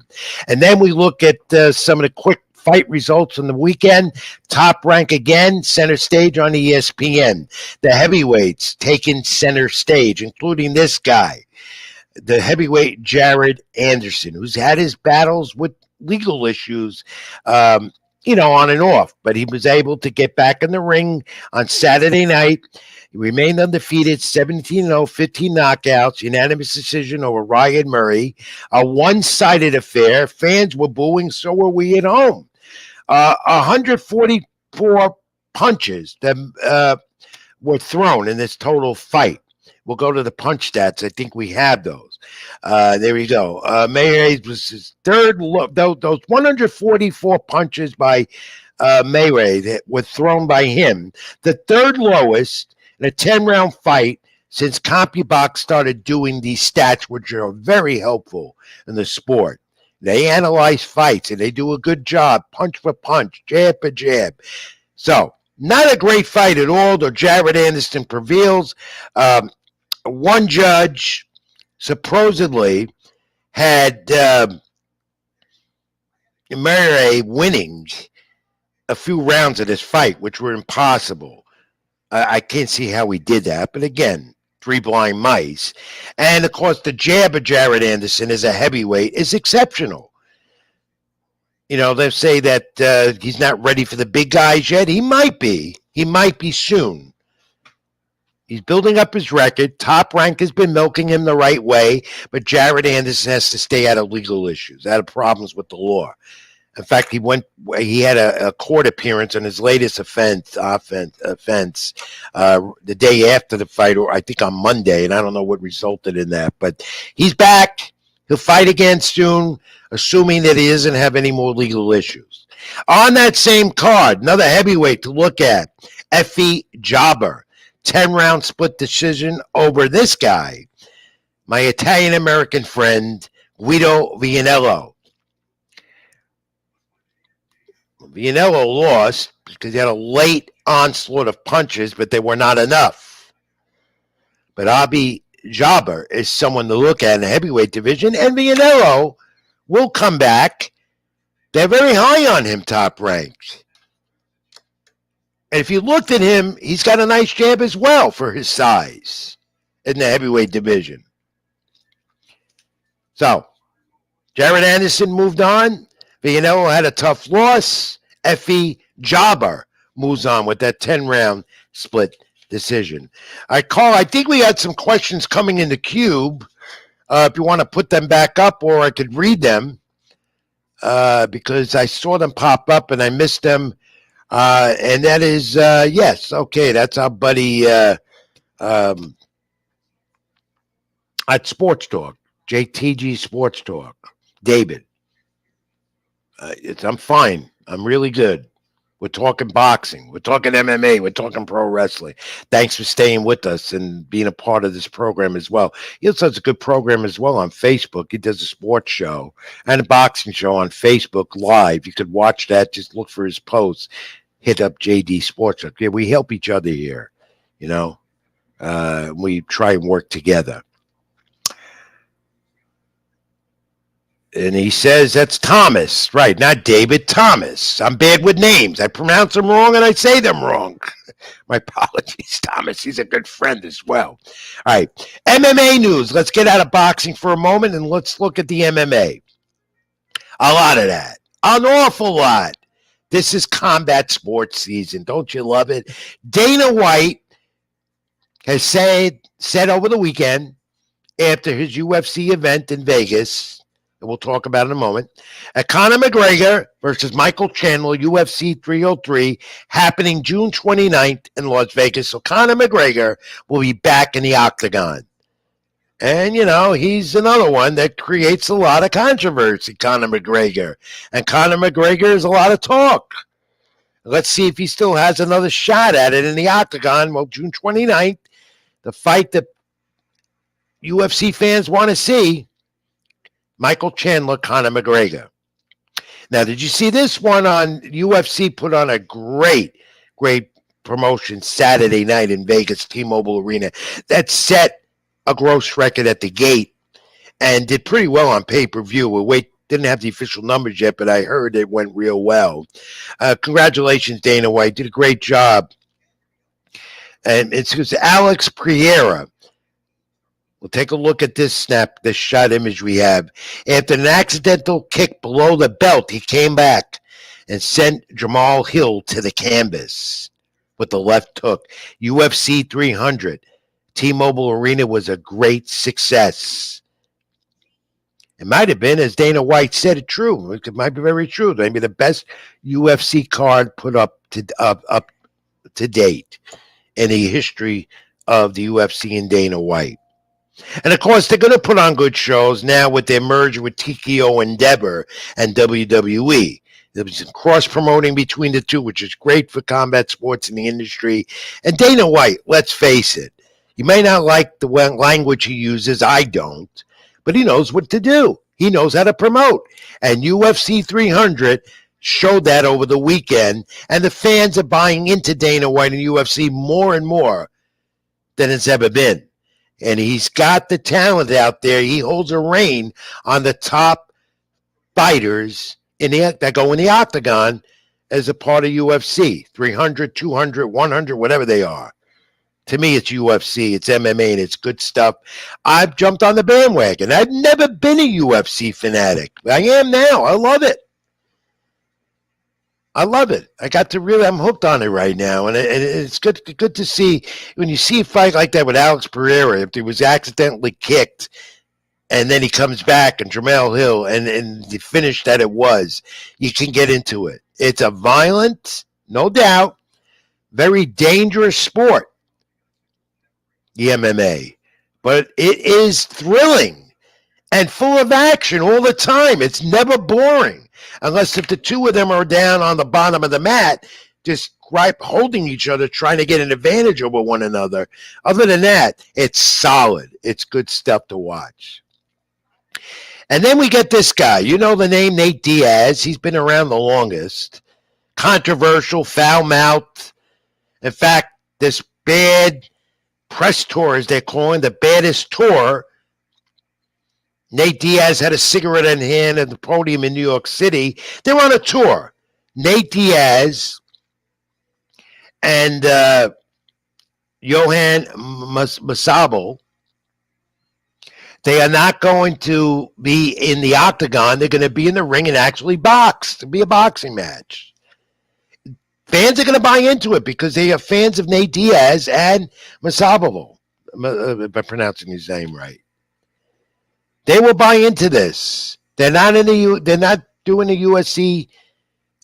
And then we look at some of the quick fight results from the weekend. Top Rank again, center stage on ESPN. The heavyweights taking center stage, including this guy, the heavyweight Jared Anderson, who's had his battles with legal issues, on and off, but he was able to get back in the ring on Saturday night. He remained undefeated, 17-0, 15 knockouts, unanimous decision over Ryan Murray. A one-sided affair. Fans were booing, so were we at home. 144 punches that were thrown in this total fight. We'll go to the punch stats. I think we have those. There we go. Mayweather was his third. Those 144 punches by Mayweather were thrown by him. The third lowest in a 10-round fight since CompuBox started doing these stats, which are very helpful in the sport. They analyze fights, and they do a good job, punch for punch, jab for jab. So, not a great fight at all, though Jared Anderson prevails. One judge supposedly had Murray winning a few rounds of this fight, which were impossible. I can't see how he did that. But again, three blind mice. And of course, the jab of Jared Anderson as a heavyweight is exceptional. You know, they say that he's not ready for the big guys yet. He might be. He might be soon. He's building up his record. Top Rank has been milking him the right way, but Jared Anderson has to stay out of legal issues, out of problems with the law. In fact, he had a court appearance on his latest offense the day after the fight, or I think on Monday, and I don't know what resulted in that. But he's back. He'll fight again soon, assuming that he doesn't have any more legal issues. On that same card, another heavyweight to look at, Effie Jobber. 10-round split decision over this guy, my Italian-American friend, Guido Vianello. Vianello lost because he had a late onslaught of punches, but they were not enough. But Abi Jabber is someone to look at in the heavyweight division, and Vianello will come back. They're very high on him, Top Ranked. And if you looked at him, he's got a nice jab as well for his size in the heavyweight division. So, Jared Anderson moved on. Vianello had a tough loss. Effie Jobber moves on with that 10-round split decision. All right, Carl, I think we had some questions coming in the cube. If you want to put them back up, or I could read them because I saw them pop up and I missed them. And that is, yes, okay, that's our buddy at Sports Talk, JTG Sports Talk, David. I'm fine. I'm really good. We're talking boxing. We're talking MMA. We're talking pro wrestling. Thanks for staying with us and being a part of this program as well. He also has a good program as well on Facebook. He does a sports show and a boxing show on Facebook Live. You could watch that. Just look for his posts. Hit up JD Sports. Yeah, we help each other here. You know, we try and work together. And he says that's Thomas, right? Not David, Thomas. I'm bad with names. I pronounce them wrong and I say them wrong. My apologies, Thomas. He's a good friend as well. All right. MMA news. Let's get out of boxing for a moment and let's look at the MMA. A lot of that. An awful lot. This is combat sports season. Don't you love it? Dana White has said over the weekend after his UFC event in Vegas, and we'll talk about it in a moment, Conor McGregor versus Michael Chandler, UFC 303, happening June 29th in Las Vegas. So Conor McGregor will be back in the octagon. And, you know, he's another one that creates a lot of controversy, Conor McGregor. And Conor McGregor is a lot of talk. Let's see if he still has another shot at it in the octagon. Well, June 29th, the fight that UFC fans want to see, Michael Chandler, Conor McGregor. Now, did you see this one on UFC put on a great promotion Saturday night in Vegas, T-Mobile Arena, that set a gross record at the gate and did pretty well on pay-per-view. Didn't have the official numbers yet, but I heard it went real well. Congratulations, Dana White. Did a great job. And it's Alex Pereira. We'll take a look at this shot image we have. After an accidental kick below the belt, he came back and sent Jamal Hill to the canvas with the left hook. UFC 300. T-Mobile Arena was a great success. It might have been, as Dana White said, it true. It might be very true. Maybe the best UFC card put up to date in the history of the UFC and Dana White. And, of course, they're going to put on good shows now with their merger with TKO Endeavor and WWE. There's some cross-promoting between the two, which is great for combat sports in the industry. And Dana White, let's face it, you may not like the language he uses. I don't. But he knows what to do. He knows how to promote. And UFC 300 showed that over the weekend. And the fans are buying into Dana White and UFC more and more than it's ever been. And he's got the talent out there. He holds a reign on the top fighters that go in the octagon as a part of UFC. 300, 200, 100, whatever they are. To me, it's UFC, it's MMA, and it's good stuff. I've jumped on the bandwagon. I've never been a UFC fanatic. I am now. I love it. I love it. I'm hooked on it right now, and it's good to see when you see a fight like that with Alex Pereira. If he was accidentally kicked, and then he comes back, and Jamel Hill, and the finish that it was, you can get into it. It's a violent, no doubt, very dangerous sport, the MMA, but it is thrilling and full of action all the time. It's never boring, unless if the two of them are down on the bottom of the mat, just holding each other, trying to get an advantage over one another. Other than that, it's solid. It's good stuff to watch. And then we get this guy. You know the name, Nate Diaz. He's been around the longest. Controversial, foul-mouthed. In fact, this bad press tour, as they're calling the baddest tour. Nate Diaz had a cigarette in hand at the podium in New York City. They're on a tour. Nate Diaz and Johan Masabo. They are not going to be in the octagon. They're going to be in the ring and actually box. It'll be a boxing match. Fans are going to buy into it because they are fans of Nate Diaz and Masabo, if I'm pronouncing his name right. They will buy into this. They're not doing a UFC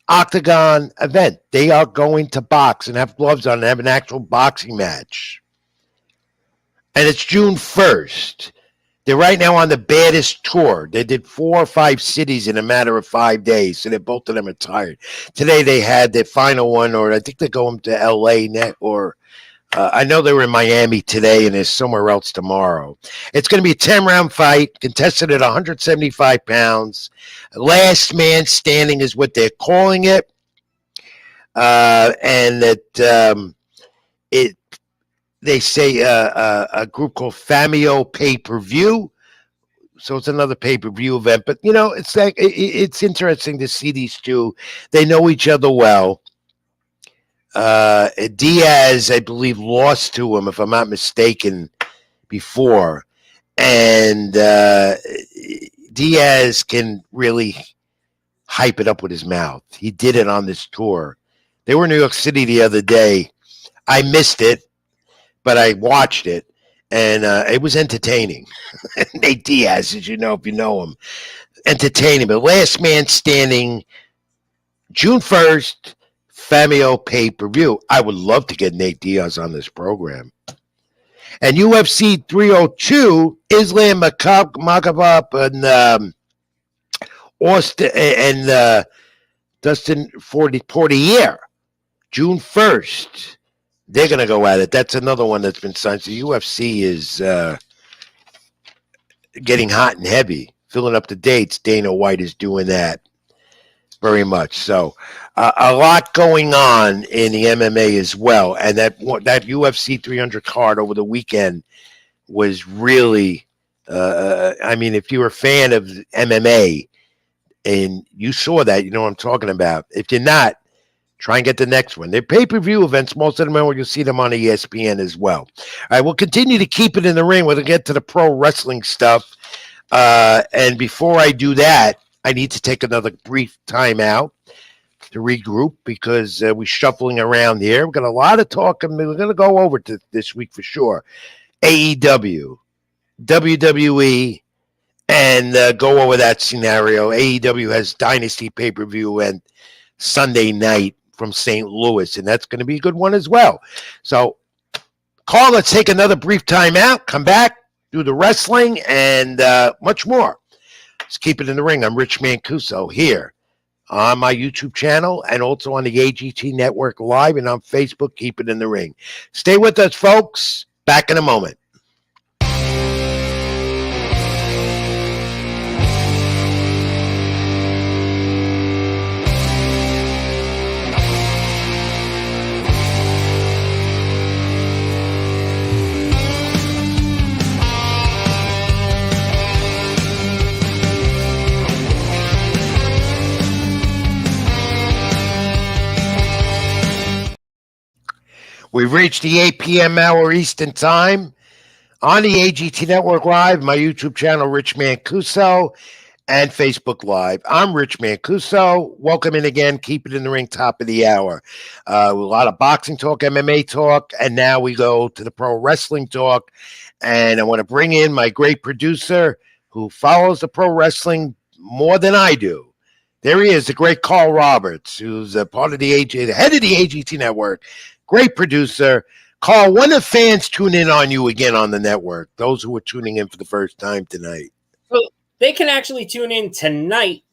octagon event. They are going to box and have gloves on and have an actual boxing match. And it's June 1st. They're right now on the baddest tour. They did 4 or 5 cities in a matter of 5 days, so both of them are tired. Today they had their final one, or I think they're going to L.A. I know they were in Miami today, and there's somewhere else tomorrow. It's going to be a 10-round fight, contested at 175 pounds. Last man standing is what they're calling it. And that they say a group called Famio Pay-Per-View. So it's another pay-per-view event. But, it's like it's interesting to see these two. They know each other well. Diaz, I believe, lost to him, if I'm not mistaken, before. And Diaz can really hype it up with his mouth. He did it on this tour. They were in New York City the other day. I missed it, but I watched it, and it was entertaining. Nate Diaz, as you know, if you know him, entertaining. But last man standing, June 1st, Famio pay-per-view. I would love to get Nate Diaz on this program. And UFC 302, Islam Makhachev and Austin and Dustin Poirier, June 1st. They're going to go at it. That's another one that's been signed. So UFC is getting hot and heavy, filling up the dates. Dana White is doing that very much. So a lot going on in the MMA as well. And that UFC 300 card over the weekend was really, if you were a fan of MMA and you saw that, you know what I'm talking about. If you're not, try and get the next one. They're pay-per-view events. Most of them you'll see them on ESPN as well. All right, we'll continue to keep it in the ring. We'll get to the pro wrestling stuff. And before I do that, I need to take another brief time out to regroup because we're shuffling around here. We've got a lot of talk. We're going to go over to this week for sure. AEW, WWE, and go over that scenario. AEW has Dynasty pay-per-view and Sunday night from St. Louis, and that's going to be a good one as well. So, Carl, let's take another brief time out, come back, do the wrestling, and much more. Let's keep it in the ring. I'm Rich Mancuso here on my YouTube channel and also on the AGT Network Live and on Facebook. Keep it in the ring. Stay with us, folks. Back in a moment. We've reached the 8 p.m. hour Eastern Time on the AGT Network Live, my YouTube channel, Rich Mancuso, and Facebook Live. I'm Rich Mancuso. Welcome in again. Keep it in the ring, top of the hour. A lot of boxing talk, MMA talk, and now we go to the pro wrestling talk. And I want to bring in my great producer who follows the pro wrestling more than I do. There he is, the great Carl Roberts, who's a part of the head of the AGT Network. Great producer. Carl, when do fans tune in on you again on the network? Those who are tuning in for the first time tonight. So they can actually tune in tonight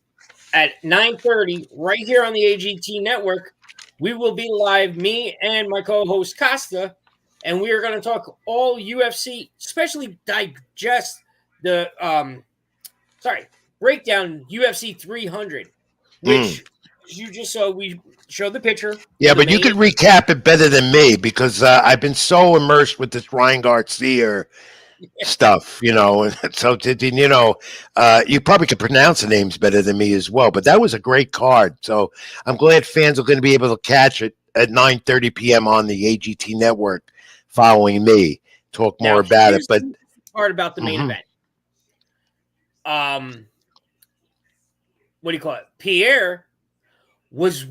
at 9:30 right here on the AGT Network. We will be live, me and my co-host Costa, and we are going to talk all UFC, especially digest the breakdown UFC 300, which you just saw. We showed the picture. Yeah, but you could recap it better than me because I've been so immersed with this Ryan Garcia stuff, you know. So, you know, you probably could pronounce the names better than me as well. But that was a great card. So I'm glad fans are going to be able to catch it at 9:30 p.m. on the AGT Network following me. Talk more about it. But part about the main event. What do you call it? Pierre was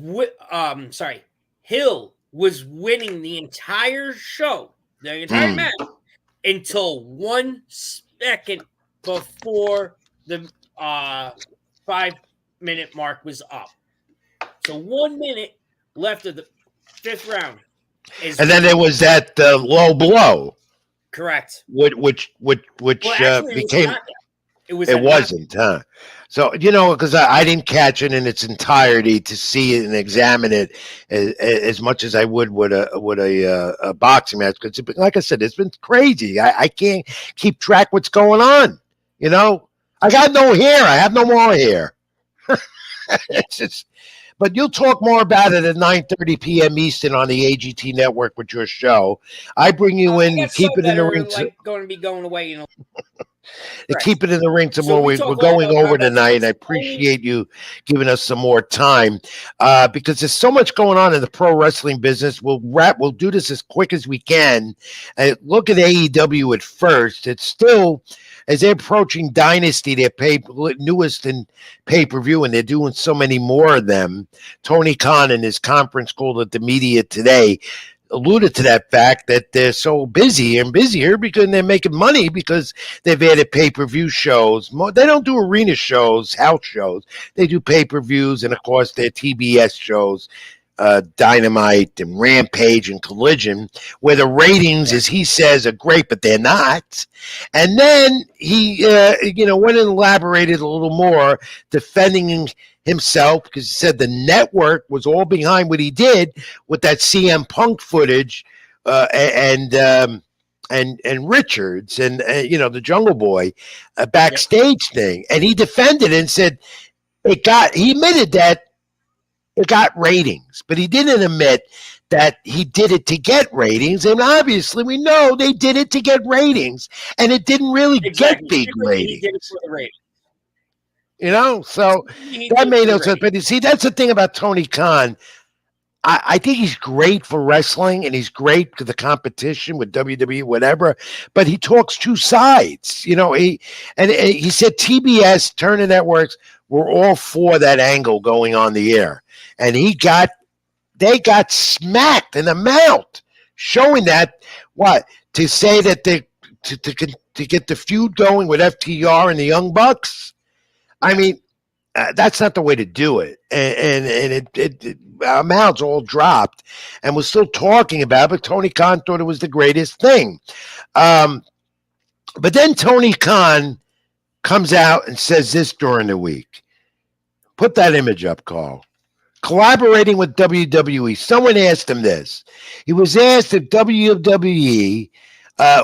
Hill was winning the entire show, the entire match, until 1 second before the 5-minute mark was up. So 1 minute left of the 5th round. And then there was that low blow. Correct. Which actually, became. It wasn't, huh? So, you know, because I didn't catch it in its entirety to see it and examine it as much as I would with a boxing match. Because, like I said, it's been crazy. I can't keep track what's going on. You know, I got no hair. I have no more hair. It's just. But you'll talk more about it at 9:30 p.m. Eastern on the AGT Network with your show. I bring you in, you keep it in the ring. Going to be going away, you know. To keep it in the ring some more. We're going over tonight, and I appreciate you giving us some more time because there's so much going on in the pro wrestling business. We'll do this as quick as we can. Look at AEW at first. It's still, as they're approaching Dynasty, their newest in pay-per-view, and they're doing so many more of them. Tony Khan in his conference call at the media today alluded to that fact that they're so busy and busier because they're making money because they've added pay-per-view shows. They don't do arena shows, house shows. They do pay-per-views and, of course, their TBS shows, Dynamite and Rampage and Collision, where the ratings, as he says, are great, but they're not. And then he, went and elaborated a little more, defending himself because he said the network was all behind what he did with that CM Punk footage and Richards and the Jungle Boy backstage thing, and he defended it and said he admitted that it got ratings, but he didn't admit that he did it to get ratings, and obviously we know they did it to get ratings, and it didn't really get big ratings. He did it for the ratings. You know, so that made no sense. But you see, that's the thing about Tony Khan. I think he's great for wrestling, and he's great for the competition with WWE, whatever. But he talks two sides. You know, he said TBS, Turner Networks, were all for that angle going on the air, and they got smacked in the mouth, showing that to say that to get the feud going with FTR and the Young Bucks. I mean, that's not the way to do it. And our mouths all dropped, and we're still talking about it, but Tony Khan thought it was the greatest thing. But then Tony Khan comes out and says this during the week. Put that image up, Carl. Collaborating with WWE. Someone asked him this. He was asked if WWE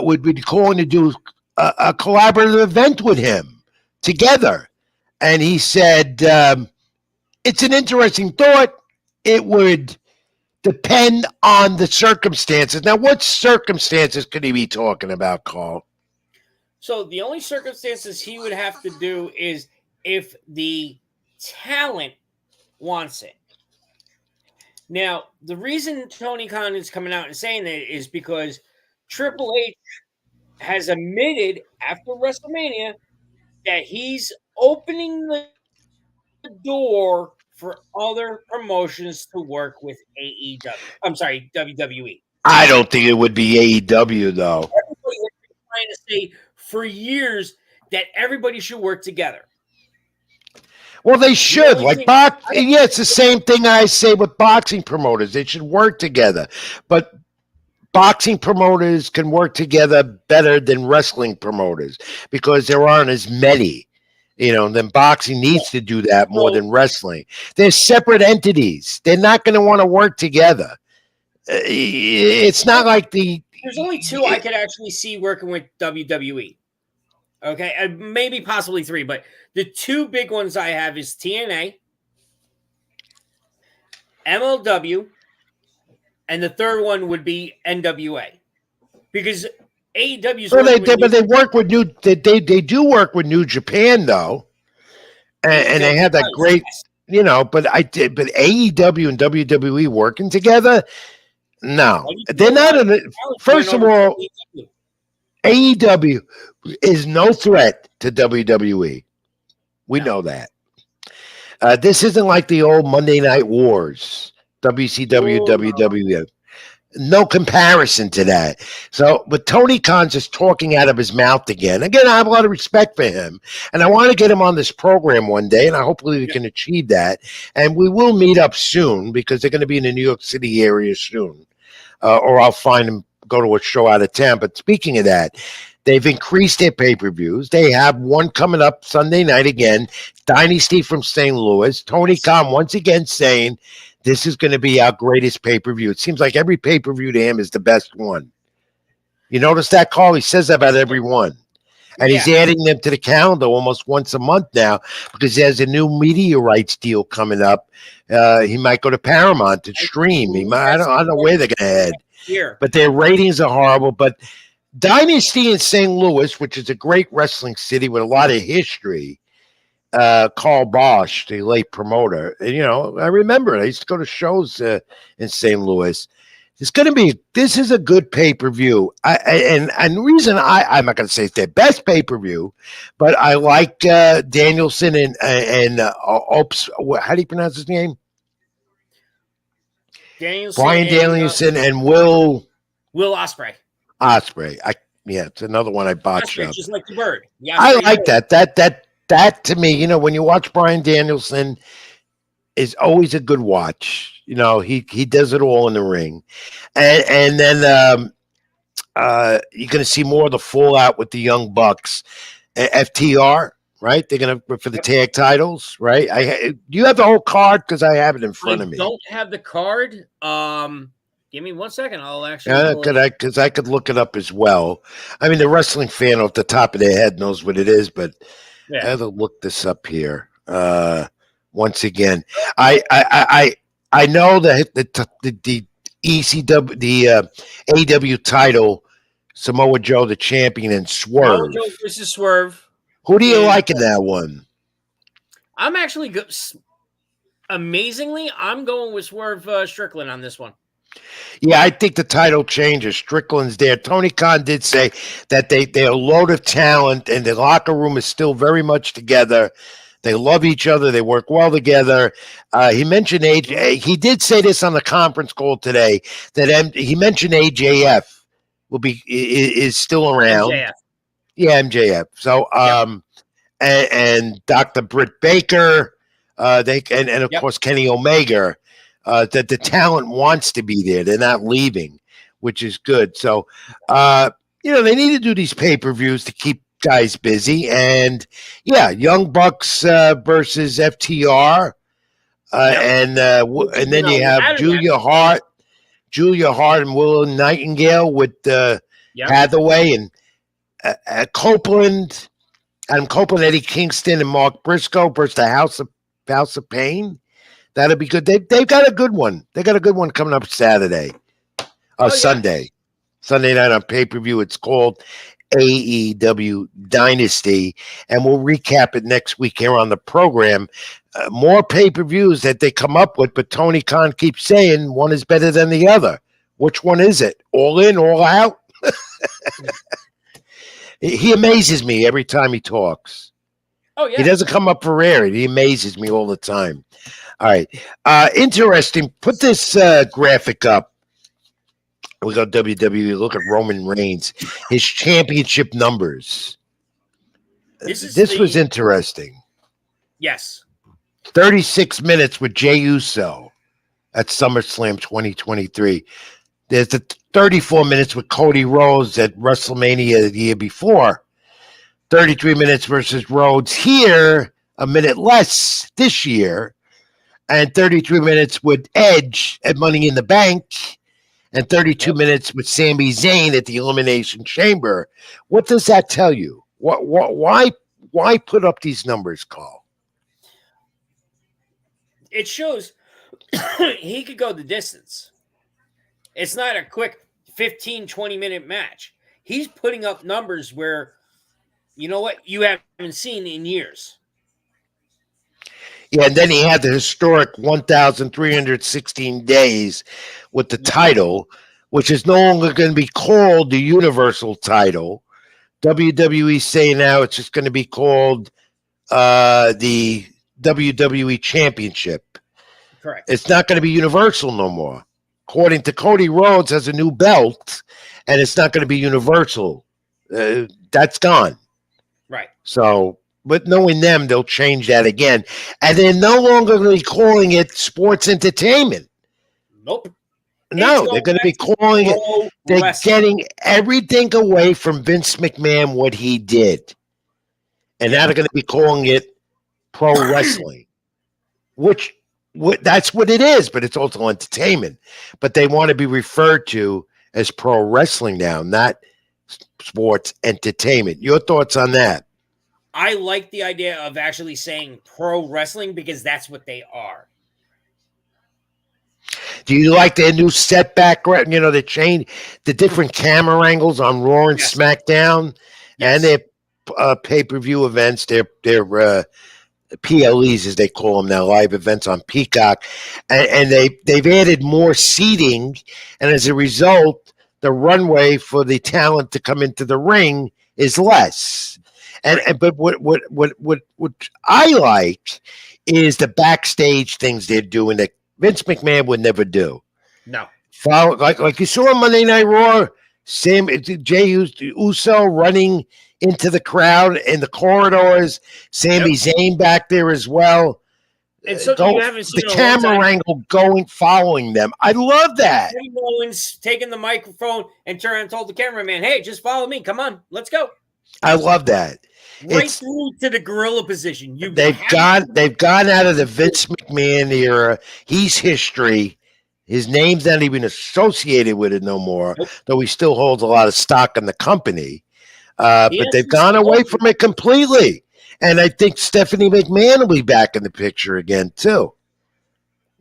would be calling to do a collaborative event with him together. And he said, it's an interesting thought. It would depend on the circumstances. Now, what circumstances could he be talking about, Carl? So the only circumstances he would have to do is if the talent wants it. Now, the reason Tony Khan is coming out and saying that is because Triple H has admitted after WrestleMania that he's opening the door for other promotions to work with AEW. I'm sorry, WWE. I don't think it would be AEW though. Everybody has been trying to say for years that everybody should work together. Well, they should. only Like thing- yeah, it's the same thing I say with boxing promoters. They should work together. But boxing promoters can work together better than wrestling promoters because there aren't as many. Then boxing needs to do that more than wrestling. They're separate entities. They're not going to want to work together. It's not like There's only two I could actually see working with WWE. Okay, maybe possibly three, but the two big ones I have is TNA, MLW, and the third one would be NWA, because AEW's. Well, they work with they do work with New Japan though, and they have that great, But AEW and WWE working together. No, they're not. First of all, AEW is no threat to WWE. We know that. This isn't like the old Monday Night Wars, WCW, WWE. No comparison to that. So, but Tony Khan's just talking out of his mouth again. Again, I have a lot of respect for him, and I want to get him on this program one day, and hopefully we can achieve that. And we will meet up soon because they're going to be in the New York City area soon, or I'll find him, go to a show out of town. But speaking of that, they've increased their pay-per-views. They have one coming up Sunday night again, Dynasty from St. Louis. Tony Khan once again saying this is going to be our greatest pay-per-view. It seems like every pay-per-view to him is the best one. You notice that, Carl? He says that about every one. And he's adding them to the calendar almost once a month now because he has a new media rights deal coming up. He might go to Paramount to stream. I don't know where they're going to head. But their ratings are horrible. But Dynasty in St. Louis, which is a great wrestling city with a lot of history, Carl Bosch, the late promoter, and I remember it. I used to go to shows in St. Louis. This is a good pay-per-view. And the reason I'm not going to say it's their best pay-per-view, but I like Danielson and Ops. How do you pronounce his name? Brian Danielson and Will Ospreay. It's another one I botched up. Just like the bird. I like that. That to me, when you watch Brian Danielson, is always a good watch. He does it all in the ring, and then you're going to see more of the fallout with the Young Bucks, FTR. Right, they're going to for the tag titles. Right, do you have the whole card? Because I have it in front of me. I don't have the card. Give me 1 second. I'll actually. Because I could look it up as well. I mean, the wrestling fan off the top of their head knows what it is, but I have to look this up here. Once again, I know that the ECW, the AW title, Samoa Joe the champion, and Swerve. Samoa Joe versus Swerve. Who do you like in that one? I'm actually amazingly, I'm going with Swerve Strickland on this one. Yeah, I think the title changes. Strickland's there. Tony Khan did say that they're a load of talent and the locker room is still very much together. They love each other. They work well together. He mentioned he did say this on the conference call today that he mentioned AJF is still around. MJF. Yeah, MJF. So and Dr. Britt Baker, and of course Kenny Omega. That the talent wants to be there. They're not leaving, which is good. So, they need to do these pay-per-views to keep guys busy. And, Young Bucks versus FTR. And then you have Julia Hart and Willow Nightingale with Hathaway and Copeland, Adam Copeland, Eddie Kingston, and Mark Briscoe versus the House of Pain. That'll be good. They've got a good one. They got a good one coming up Saturday. Sunday. Sunday night on pay-per-view. It's called AEW Dynasty, and we'll recap it next week here on the program. More pay-per-views that they come up with, but Tony Khan keeps saying one is better than the other. Which one is it? All in, all out? He amazes me every time he talks. Oh, yeah. He doesn't come up for air. He amazes me all the time. All right. Interesting. Put this graphic up. We go WWE. Look at Roman Reigns. His championship numbers. This was interesting. Yes. 36 minutes with Jey Uso at SummerSlam 2023. There's the 34 minutes with Cody Rhodes at WrestleMania the year before. 33 minutes versus Rhodes here, a minute less this year. And 33 minutes with Edge at Money in the Bank. And 32 minutes with Sami Zayn at the Elimination Chamber. What does that tell you? Why put up these numbers, Carl? It shows he could go the distance. It's not a quick 15, 20-minute match. He's putting up numbers where, you know what, you haven't seen in years. Yeah, and then he had the historic 1,316 days with the title, which is no longer going to be called the Universal title. WWE saying now it's just going to be called the WWE Championship. Correct. It's not going to be Universal no more. According to Cody Rhodes, has a new belt, and it's not going to be Universal. That's gone. Right. So, but knowing them, they'll change that again. And they're no longer going to be calling it sports entertainment. Nope. No, they're going to be calling it. They're getting everything away from Vince McMahon, what he did. And now they're going to be calling it pro wrestling, which that's what it is, but it's also entertainment. But they want to be referred to as pro wrestling now, not sports entertainment. Your thoughts on that? I like the idea of actually saying pro wrestling because that's what they are. Do you like their new setback? You know, they change the different camera angles on Raw and SmackDown, and their pay-per-view events, their PLEs, as they call them now, live events on Peacock, and they've added more seating, and as a result, the runway for the talent to come into the ring is less. But what I like is the backstage things they're doing that Vince McMahon would never do. No. Like you saw on Monday Night Raw, Jey Uso running into the crowd in the corridors, Sami Zayn back there as well. And so you haven't seen the camera angle following them. I love that. Kevin Owens taking the microphone and turned and told the cameraman, "Hey, just follow me. Come on, let's go." I love that. Right through to the gorilla position. They've gone out of the Vince McMahon era. He's history. His name's not even associated with it no more, though he still holds a lot of stock in the company. But they've gone away from it completely. And I think Stephanie McMahon will be back in the picture again, too.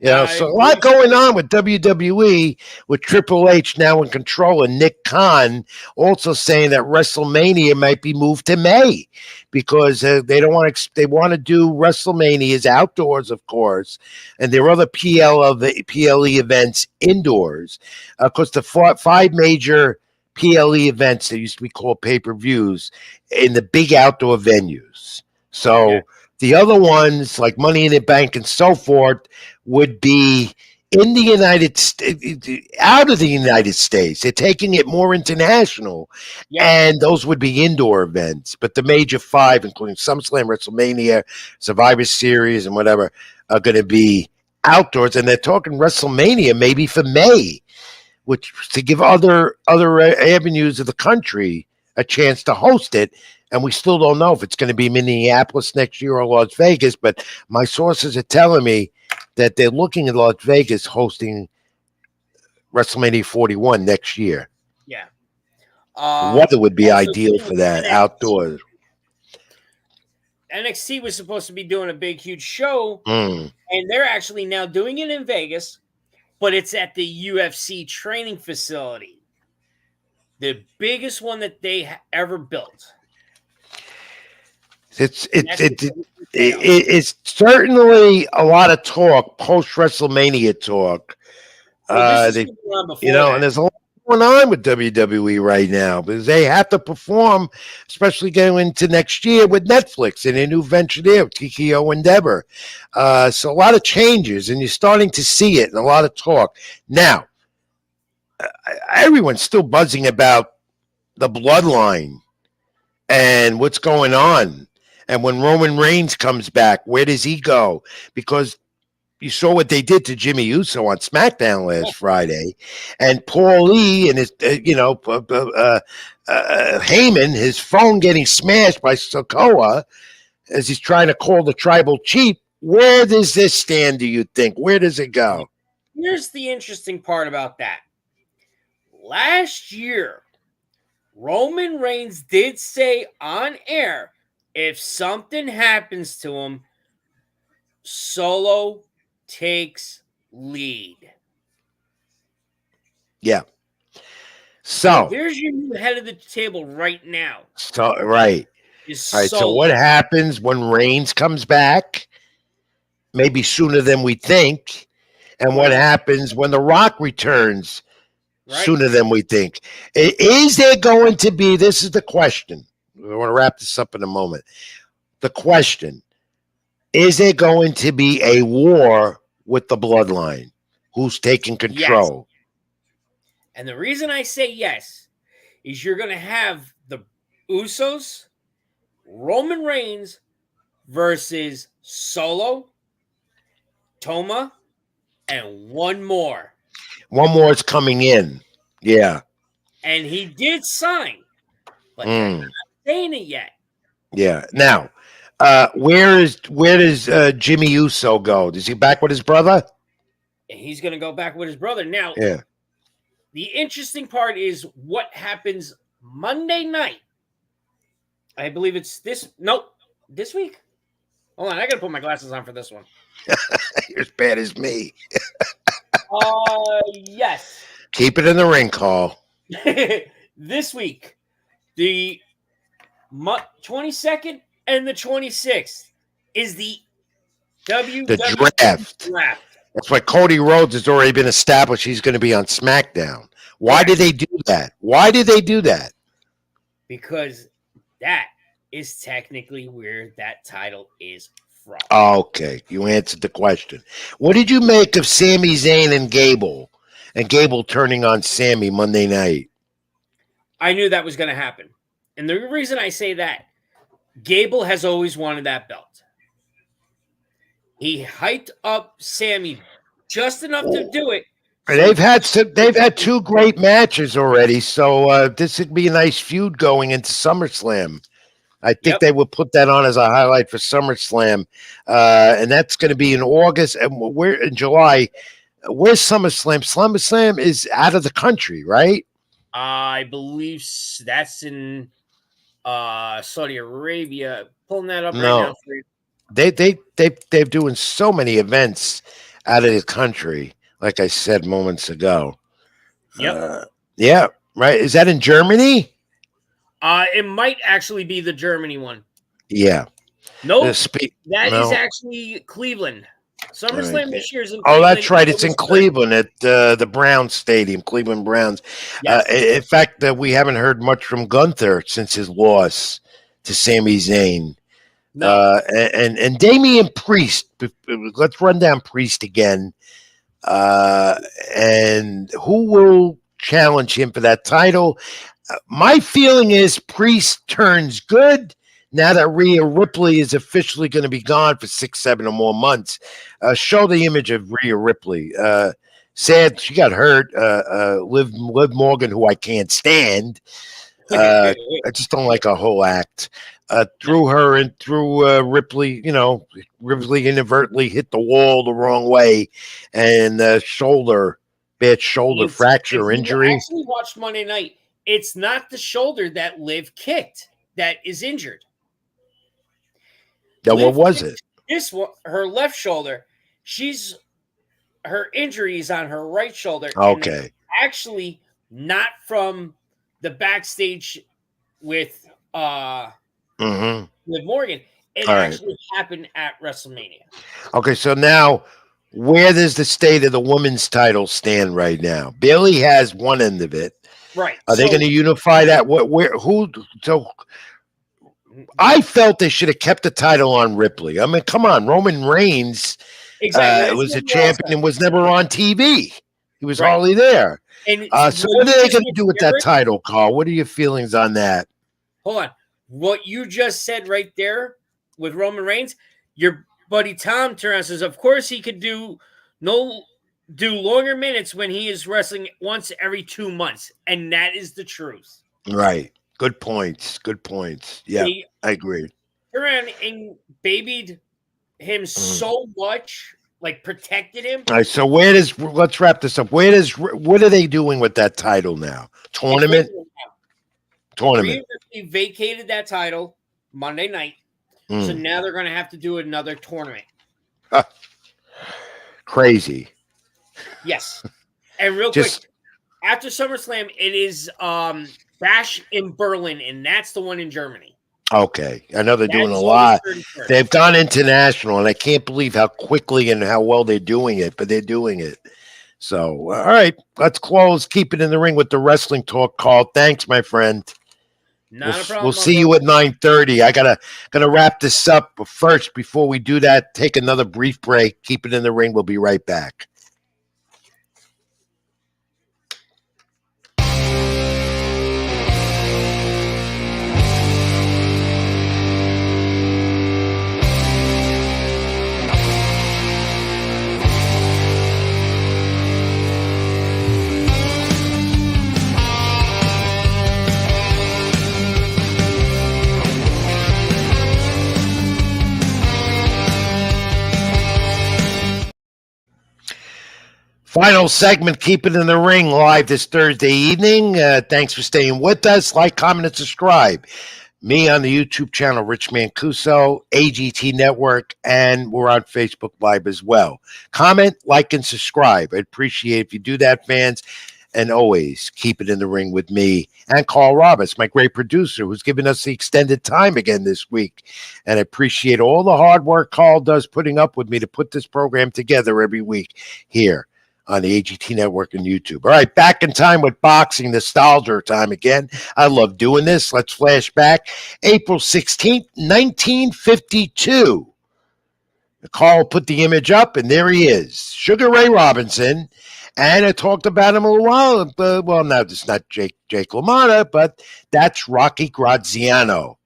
You know, so a lot going on with WWE, with Triple H now in control, and Nick Khan also saying that WrestleMania might be moved to May because they don't want to. They want to do WrestleManias outdoors, of course, and there are other PLE events indoors. Of course, the five major PLE events that used to be called pay-per-views in the big outdoor venues. So the other ones, like Money in the Bank and so forth, would be in the United States, out of the United States. They're taking it more international, and those would be indoor events. But the major five, including SummerSlam, WrestleMania, Survivor Series, and whatever, are going to be outdoors. And they're talking WrestleMania maybe for May, which to give other avenues of the country a chance to host it. And we still don't know if it's going to be Minneapolis next year or Las Vegas, but my sources are telling me that they're looking at Las Vegas hosting WrestleMania 41 next year. Yeah. Weather would be ideal for that, outdoors. NXT was supposed to be doing a big, huge show, and they're actually now doing it in Vegas, but it's at the UFC training facility. the biggest one that they ever built. It's And it, that's it, the it, WWE it it's certainly a lot of talk post WrestleMania talk. Well, this is They, going on before and that. there's a lot going on with WWE right now because they have to perform, especially going into next year with Netflix and a new venture there, TKO Endeavor. So a lot of changes, and you're starting to see it and a lot of talk now. Everyone's still buzzing about the bloodline and what's going on. And when Roman Reigns comes back, where does he go? Because you saw what they did to Jimmy Uso on SmackDown last Friday, and Paul Lee and his, Heyman, his phone getting smashed by Sokoa as he's trying to call the tribal chief. Where does this stand, do you think? Where does it go? Here's the interesting part about that. Last year, Roman Reigns did say on air, if something happens to him, Solo takes lead. Yeah. So So, there's your new head of the table right now. right. Is All right. So Solo. what happens when Reigns comes back? Maybe sooner than we think. And what happens when The Rock returns sooner than we think? Is there going to be, this is the question. I want to wrap this up in a moment. The question, is there going to be a war with the bloodline? Who's taking control? Yes. And the reason I say yes is you're going to have the Usos, Roman Reigns versus Solo, Toma, and one more. One more is coming in. Yeah. And he did sign, but they're not saying it yet. Yeah. Now, where does Jimmy Uso go? Does he back with his brother? And he's going to go back with his brother. Now, Yeah. the interesting part is what happens Monday night. I believe it's this week. Hold on, I got to put my glasses on for this one. You're as bad as me. Yes. Keep it in the ring, Carl. This week, the 22nd and the 26th is the WWE draft. That's why Cody Rhodes has already been established. He's going to be on SmackDown. Why did they do that? Why did they do that? Because that is technically where that title is from. Okay, you answered the question. What did you make of Sami Zayn and Gable? And Gable turning on Sami Monday night? I knew that was going to happen. And the reason I say that, Gable has always wanted that belt. He hyped up Sami just enough to do it. So they've had two great matches already, so this would be a nice feud going into SummerSlam. I think they will put that on as a highlight for SummerSlam, and that's going to be in August, and we're in July. Where's SummerSlam? SummerSlam is out of the country, right? I believe that's in Saudi Arabia. Pulling that up right now for you. They're doing so many events out of the country, like I said moments ago. Yeah, right. Is that in Germany? It might actually be the Germany one. Yeah. Nope. Is actually Cleveland. SummerSlam this year is in Cleveland. Oh, that's right. It's in Cleveland at the Browns Stadium, Cleveland Browns. Yes. In fact, we haven't heard much from Gunther since his loss to Sami Zayn. No. And Damian Priest. Let's run down Priest again. And who will challenge him for that title? My feeling is Priest turns good now that Rhea Ripley is officially going to be gone for 6, 7 or more months. Show the image of Rhea Ripley. Sad she got hurt. Liv Morgan, who I can't stand. I just don't like her whole act. Threw her and threw Ripley. Ripley inadvertently hit the wall the wrong way, and bad shoulder fracture injury. I actually watched Monday night. It's not the shoulder that Liv kicked that is injured. Now, what was it? This one, her left shoulder. Her injury is on her right shoulder. Okay. Actually, not from the backstage with Mm-hmm. Liv Morgan. It All right. actually happened at WrestleMania. Okay, so now where does the state of the women's title stand right now? Bailey has one end of it. Right. Are they going to unify that? Who? So I felt they should have kept the title on Ripley. I mean, come on, Roman Reigns exactly was a champion and was never on TV. He was Right. hardly there. And So what are they going to do with that title, Carl? What are your feelings on that? Hold on. What you just said right there with Roman Reigns, your buddy Tom turned around and says, of course he could do longer minutes when he is wrestling once every 2 months. And that is the truth. Right. Good points. Good points. Yeah, I agree. Turned around and babied him so much, like protected him. All right, so let's wrap this up. What are they doing with that title now? Tournament? Tournament. He vacated that title Monday night. So now they're going to have to do another tournament. Crazy. Yes. And real quick, after SummerSlam, it is Bash in Berlin, and that's the one in Germany. Okay. I know they're doing a lot. They've gone international, and I can't believe how quickly and how well they're doing it, but they're doing it. So, all right, let's close. Keep it in the ring with the wrestling talk, Carl. Thanks, my friend. Not a problem. We'll see you at 9:30. I gotta wrap this up, but first, before we do that, take another brief break. Keep it in the ring. We'll be right back. Final segment, Keep It in the Ring, live this Thursday evening. Thanks for staying with us. Like, comment, and subscribe. Me on the YouTube channel, Rich Mancuso, AGT Network, and we're on Facebook Live as well. Comment, like, and subscribe. I'd appreciate it if you do that, fans. And always keep it in the ring with me and Carl Roberts, my great producer, who's given us the extended time again this week. And I appreciate all the hard work Carl does putting up with me to put this program together every week here on the AGT Network and YouTube. All right, back in time with boxing, nostalgia time again. I love doing this. Let's flash back. April 16th, 1952. Carl put the image up, and there he is, Sugar Ray Robinson. And I talked about him a little while. Well, no, it's not Jake LaMotta, but that's Rocky Graziano.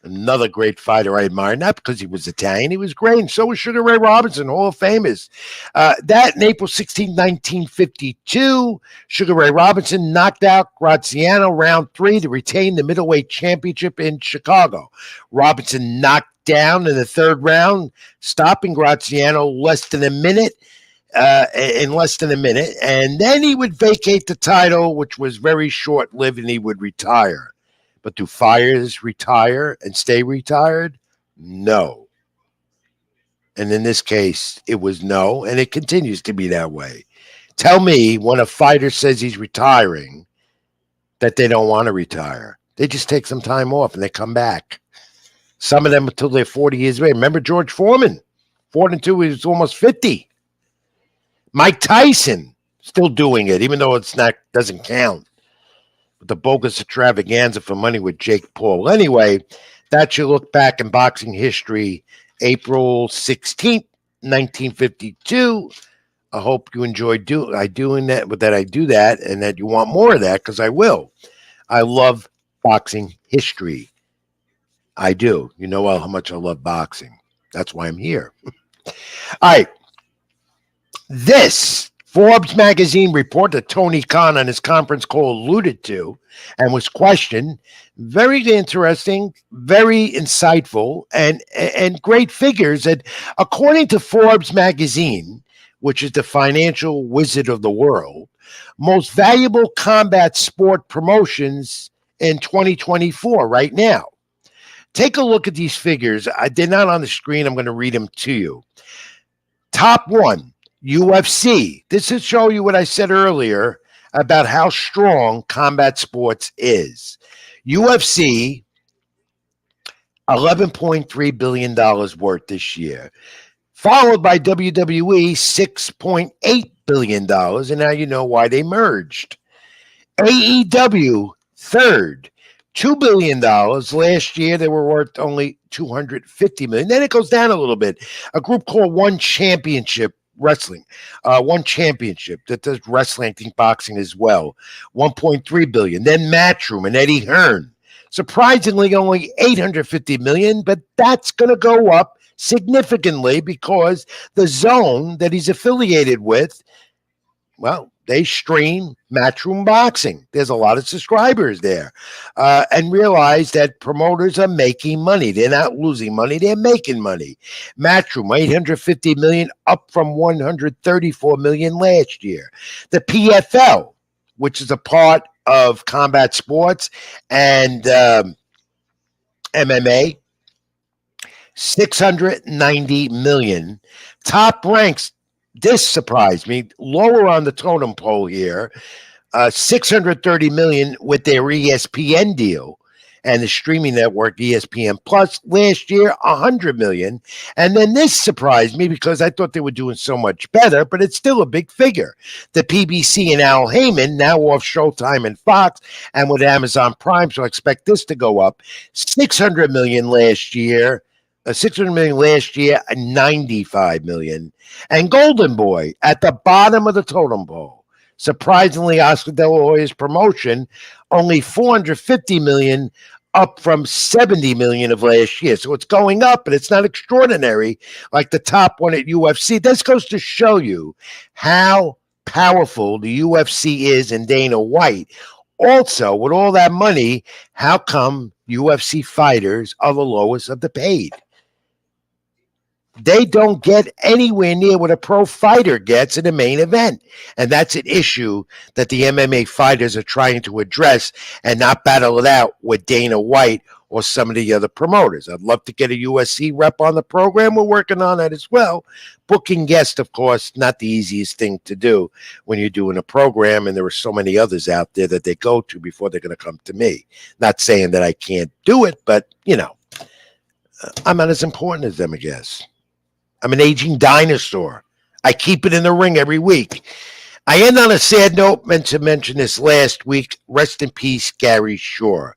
Another great fighter I admire, not because he was Italian. He was great, and so was Sugar Ray Robinson, Hall of Famers. That in April 16, 1952, Sugar Ray Robinson knocked out Graziano round 3 to retain the middleweight championship in Chicago. Robinson knocked down in the 3rd round, stopping Graziano in less than a minute, and then he would vacate the title, which was very short-lived, and he would retire. But do fighters retire and stay retired? No. And in this case, it was no, and it continues to be that way. Tell me when a fighter says he's retiring that they don't want to retire. They just take some time off and they come back. Some of them until they're 40 years old. Remember George Foreman? Fought until he was almost 50. Mike Tyson still doing it, even though it's not doesn't count. The bogus extravaganza for money with Jake Paul. Anyway, that's your look back in boxing history, April 16th, 1952. I hope you enjoyed doing that, and that you want more of that, because I will. I love boxing history. I do. You know how much I love boxing. That's why I'm here. All right. This Forbes magazine report that Tony Khan on his conference call alluded to and was questioned, very interesting, very insightful, and great figures. And according to Forbes magazine, which is the financial wizard of the world, most valuable combat sport promotions in 2024 right now. Take a look at these figures. They're not on the screen. I'm going to read them to you. Top 1. UFC. This will show you what I said earlier about how strong combat sports is. UFC, $11.3 billion worth this year, followed by WWE, $6.8 billion. And now you know why they merged. AEW, third, $2 billion. Last year, they were worth only $250 million. Then it goes down a little bit. A group called One Championship Wrestling, One Championship that does wrestling, I think boxing as well, $1.3 billion. Then Matchroom and Eddie Hearn, surprisingly only $850 million, but that's going to go up significantly because the zone that he's affiliated with, well, they stream Matchroom Boxing. There's a lot of subscribers there, and realize that promoters are making money. They're not losing money. They're making money. Matchroom, $850 million, up from $134 million last year. The PFL, which is a part of combat sports and MMA, $690 million. Top ranks, this surprised me, lower on the totem pole here, $630 million with their ESPN deal and the streaming network ESPN Plus. Last year, $100 million. And then this surprised me because I thought they were doing so much better, but it's still a big figure. The PBC and Al Heyman, now off Showtime and Fox, and with Amazon Prime, so I expect this to go up. $600 million last year. $600 million last year, $95 million. And Golden Boy at the bottom of the totem pole. Surprisingly, Oscar De La Hoya's promotion, only $450 million, up from $70 million of last year. So it's going up, but it's not extraordinary like the top one at UFC. This goes to show you how powerful the UFC is and Dana White. Also, with all that money, how come UFC fighters are the lowest of the paid? They don't get anywhere near what a pro fighter gets in the main event. And that's an issue that the MMA fighters are trying to address and not battle it out with Dana White or some of the other promoters. I'd love to get a USC rep on the program. We're working on that as well. Booking guests, of course, not the easiest thing to do when you're doing a program, and there are so many others out there that they go to before they're going to come to me. Not saying that I can't do it, but, I'm not as important as them, I guess. I'm an aging dinosaur. I keep it in the ring every week. I end on a sad note, meant to mention this last week. Rest in peace, Gary Shore.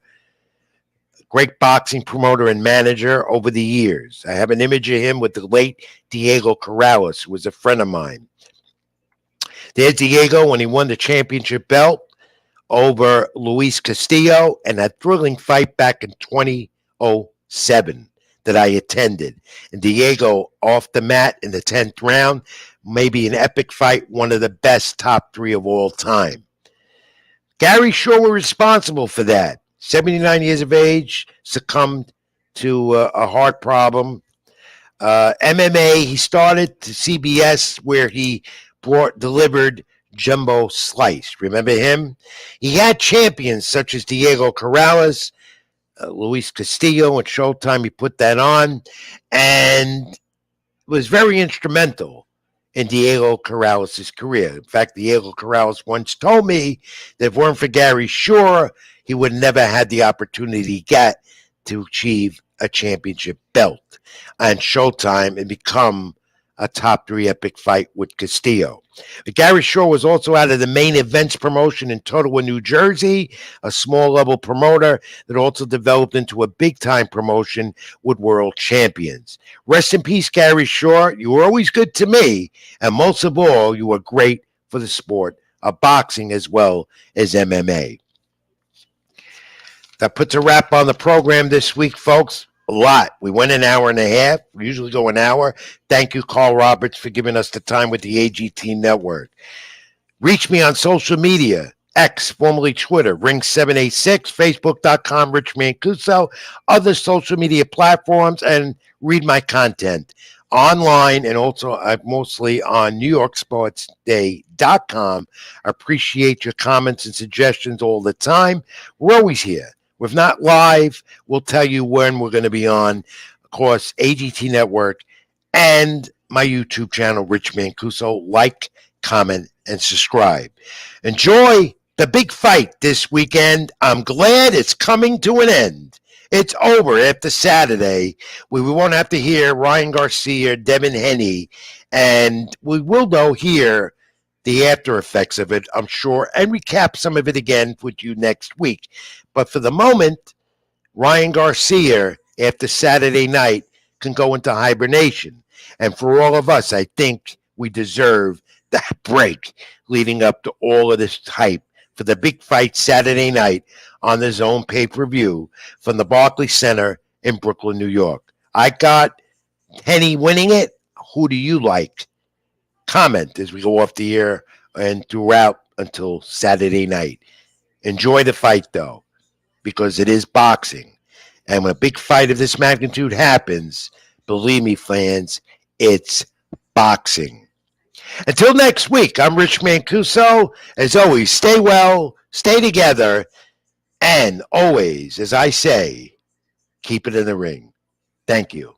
Great boxing promoter and manager over the years. I have an image of him with the late Diego Corrales, who was a friend of mine. There's Diego when he won the championship belt over Luis Castillo and that thrilling fight back in 2007. That I attended. And Diego off the mat in the 10th round, maybe an epic fight, one of the best top three of all time. Gary Shore was responsible for that. 79 years of age, succumbed to a heart problem. MMA, he started to CBS where he delivered Jumbo Slice. Remember him? He had champions such as Diego Corrales, Luis Castillo and Showtime. He put that on and was very instrumental in Diego Corrales' career. In fact, Diego Corrales once told me that if it weren't for Gary Shore, he would never had the opportunity he got to achieve a championship belt on Showtime and become a top three epic fight with Castillo. But Gary Shore was also out of the main events promotion in Totowa, New Jersey, a small level promoter that also developed into a big time promotion with world champions. Rest in peace, Gary Shore. You were always good to me. And most of all, you were great for the sport of boxing as well as MMA. That puts a wrap on the program this week, folks. A lot. We went an hour and a half. We usually go an hour. Thank you, Carl Roberts, for giving us the time with the AGT Network. Reach me on social media, X, formerly Twitter, Ring786, Facebook.com, Rich Mancuso, other social media platforms, and read my content online and also mostly on NewYorkSportsDay.com. I appreciate your comments and suggestions all the time. We're always here. If not live, we'll tell you when we're going to be on, of course, AGT Network and my YouTube channel, Rich Mancuso. Like, comment, and subscribe. Enjoy the big fight this weekend. I'm glad it's coming to an end. It's over after Saturday. We won't have to hear Ryan Garcia, Devin Haney, and we will, though, hear the after effects of it, I'm sure, and recap some of it again with you next week. But for the moment, Ryan Garcia, after Saturday night, can go into hibernation. And for all of us, I think we deserve that break leading up to all of this hype for the big fight Saturday night on the Zone pay-per-view from the Barclays Center in Brooklyn, New York. I got Henny winning it. Who do you like? Comment as we go off the air and throughout until Saturday night. Enjoy the fight, though, because it is boxing. And when a big fight of this magnitude happens, believe me, fans, it's boxing. Until next week, I'm Rich Mancuso. As always, stay well, stay together, and always, as I say, keep it in the ring. Thank you.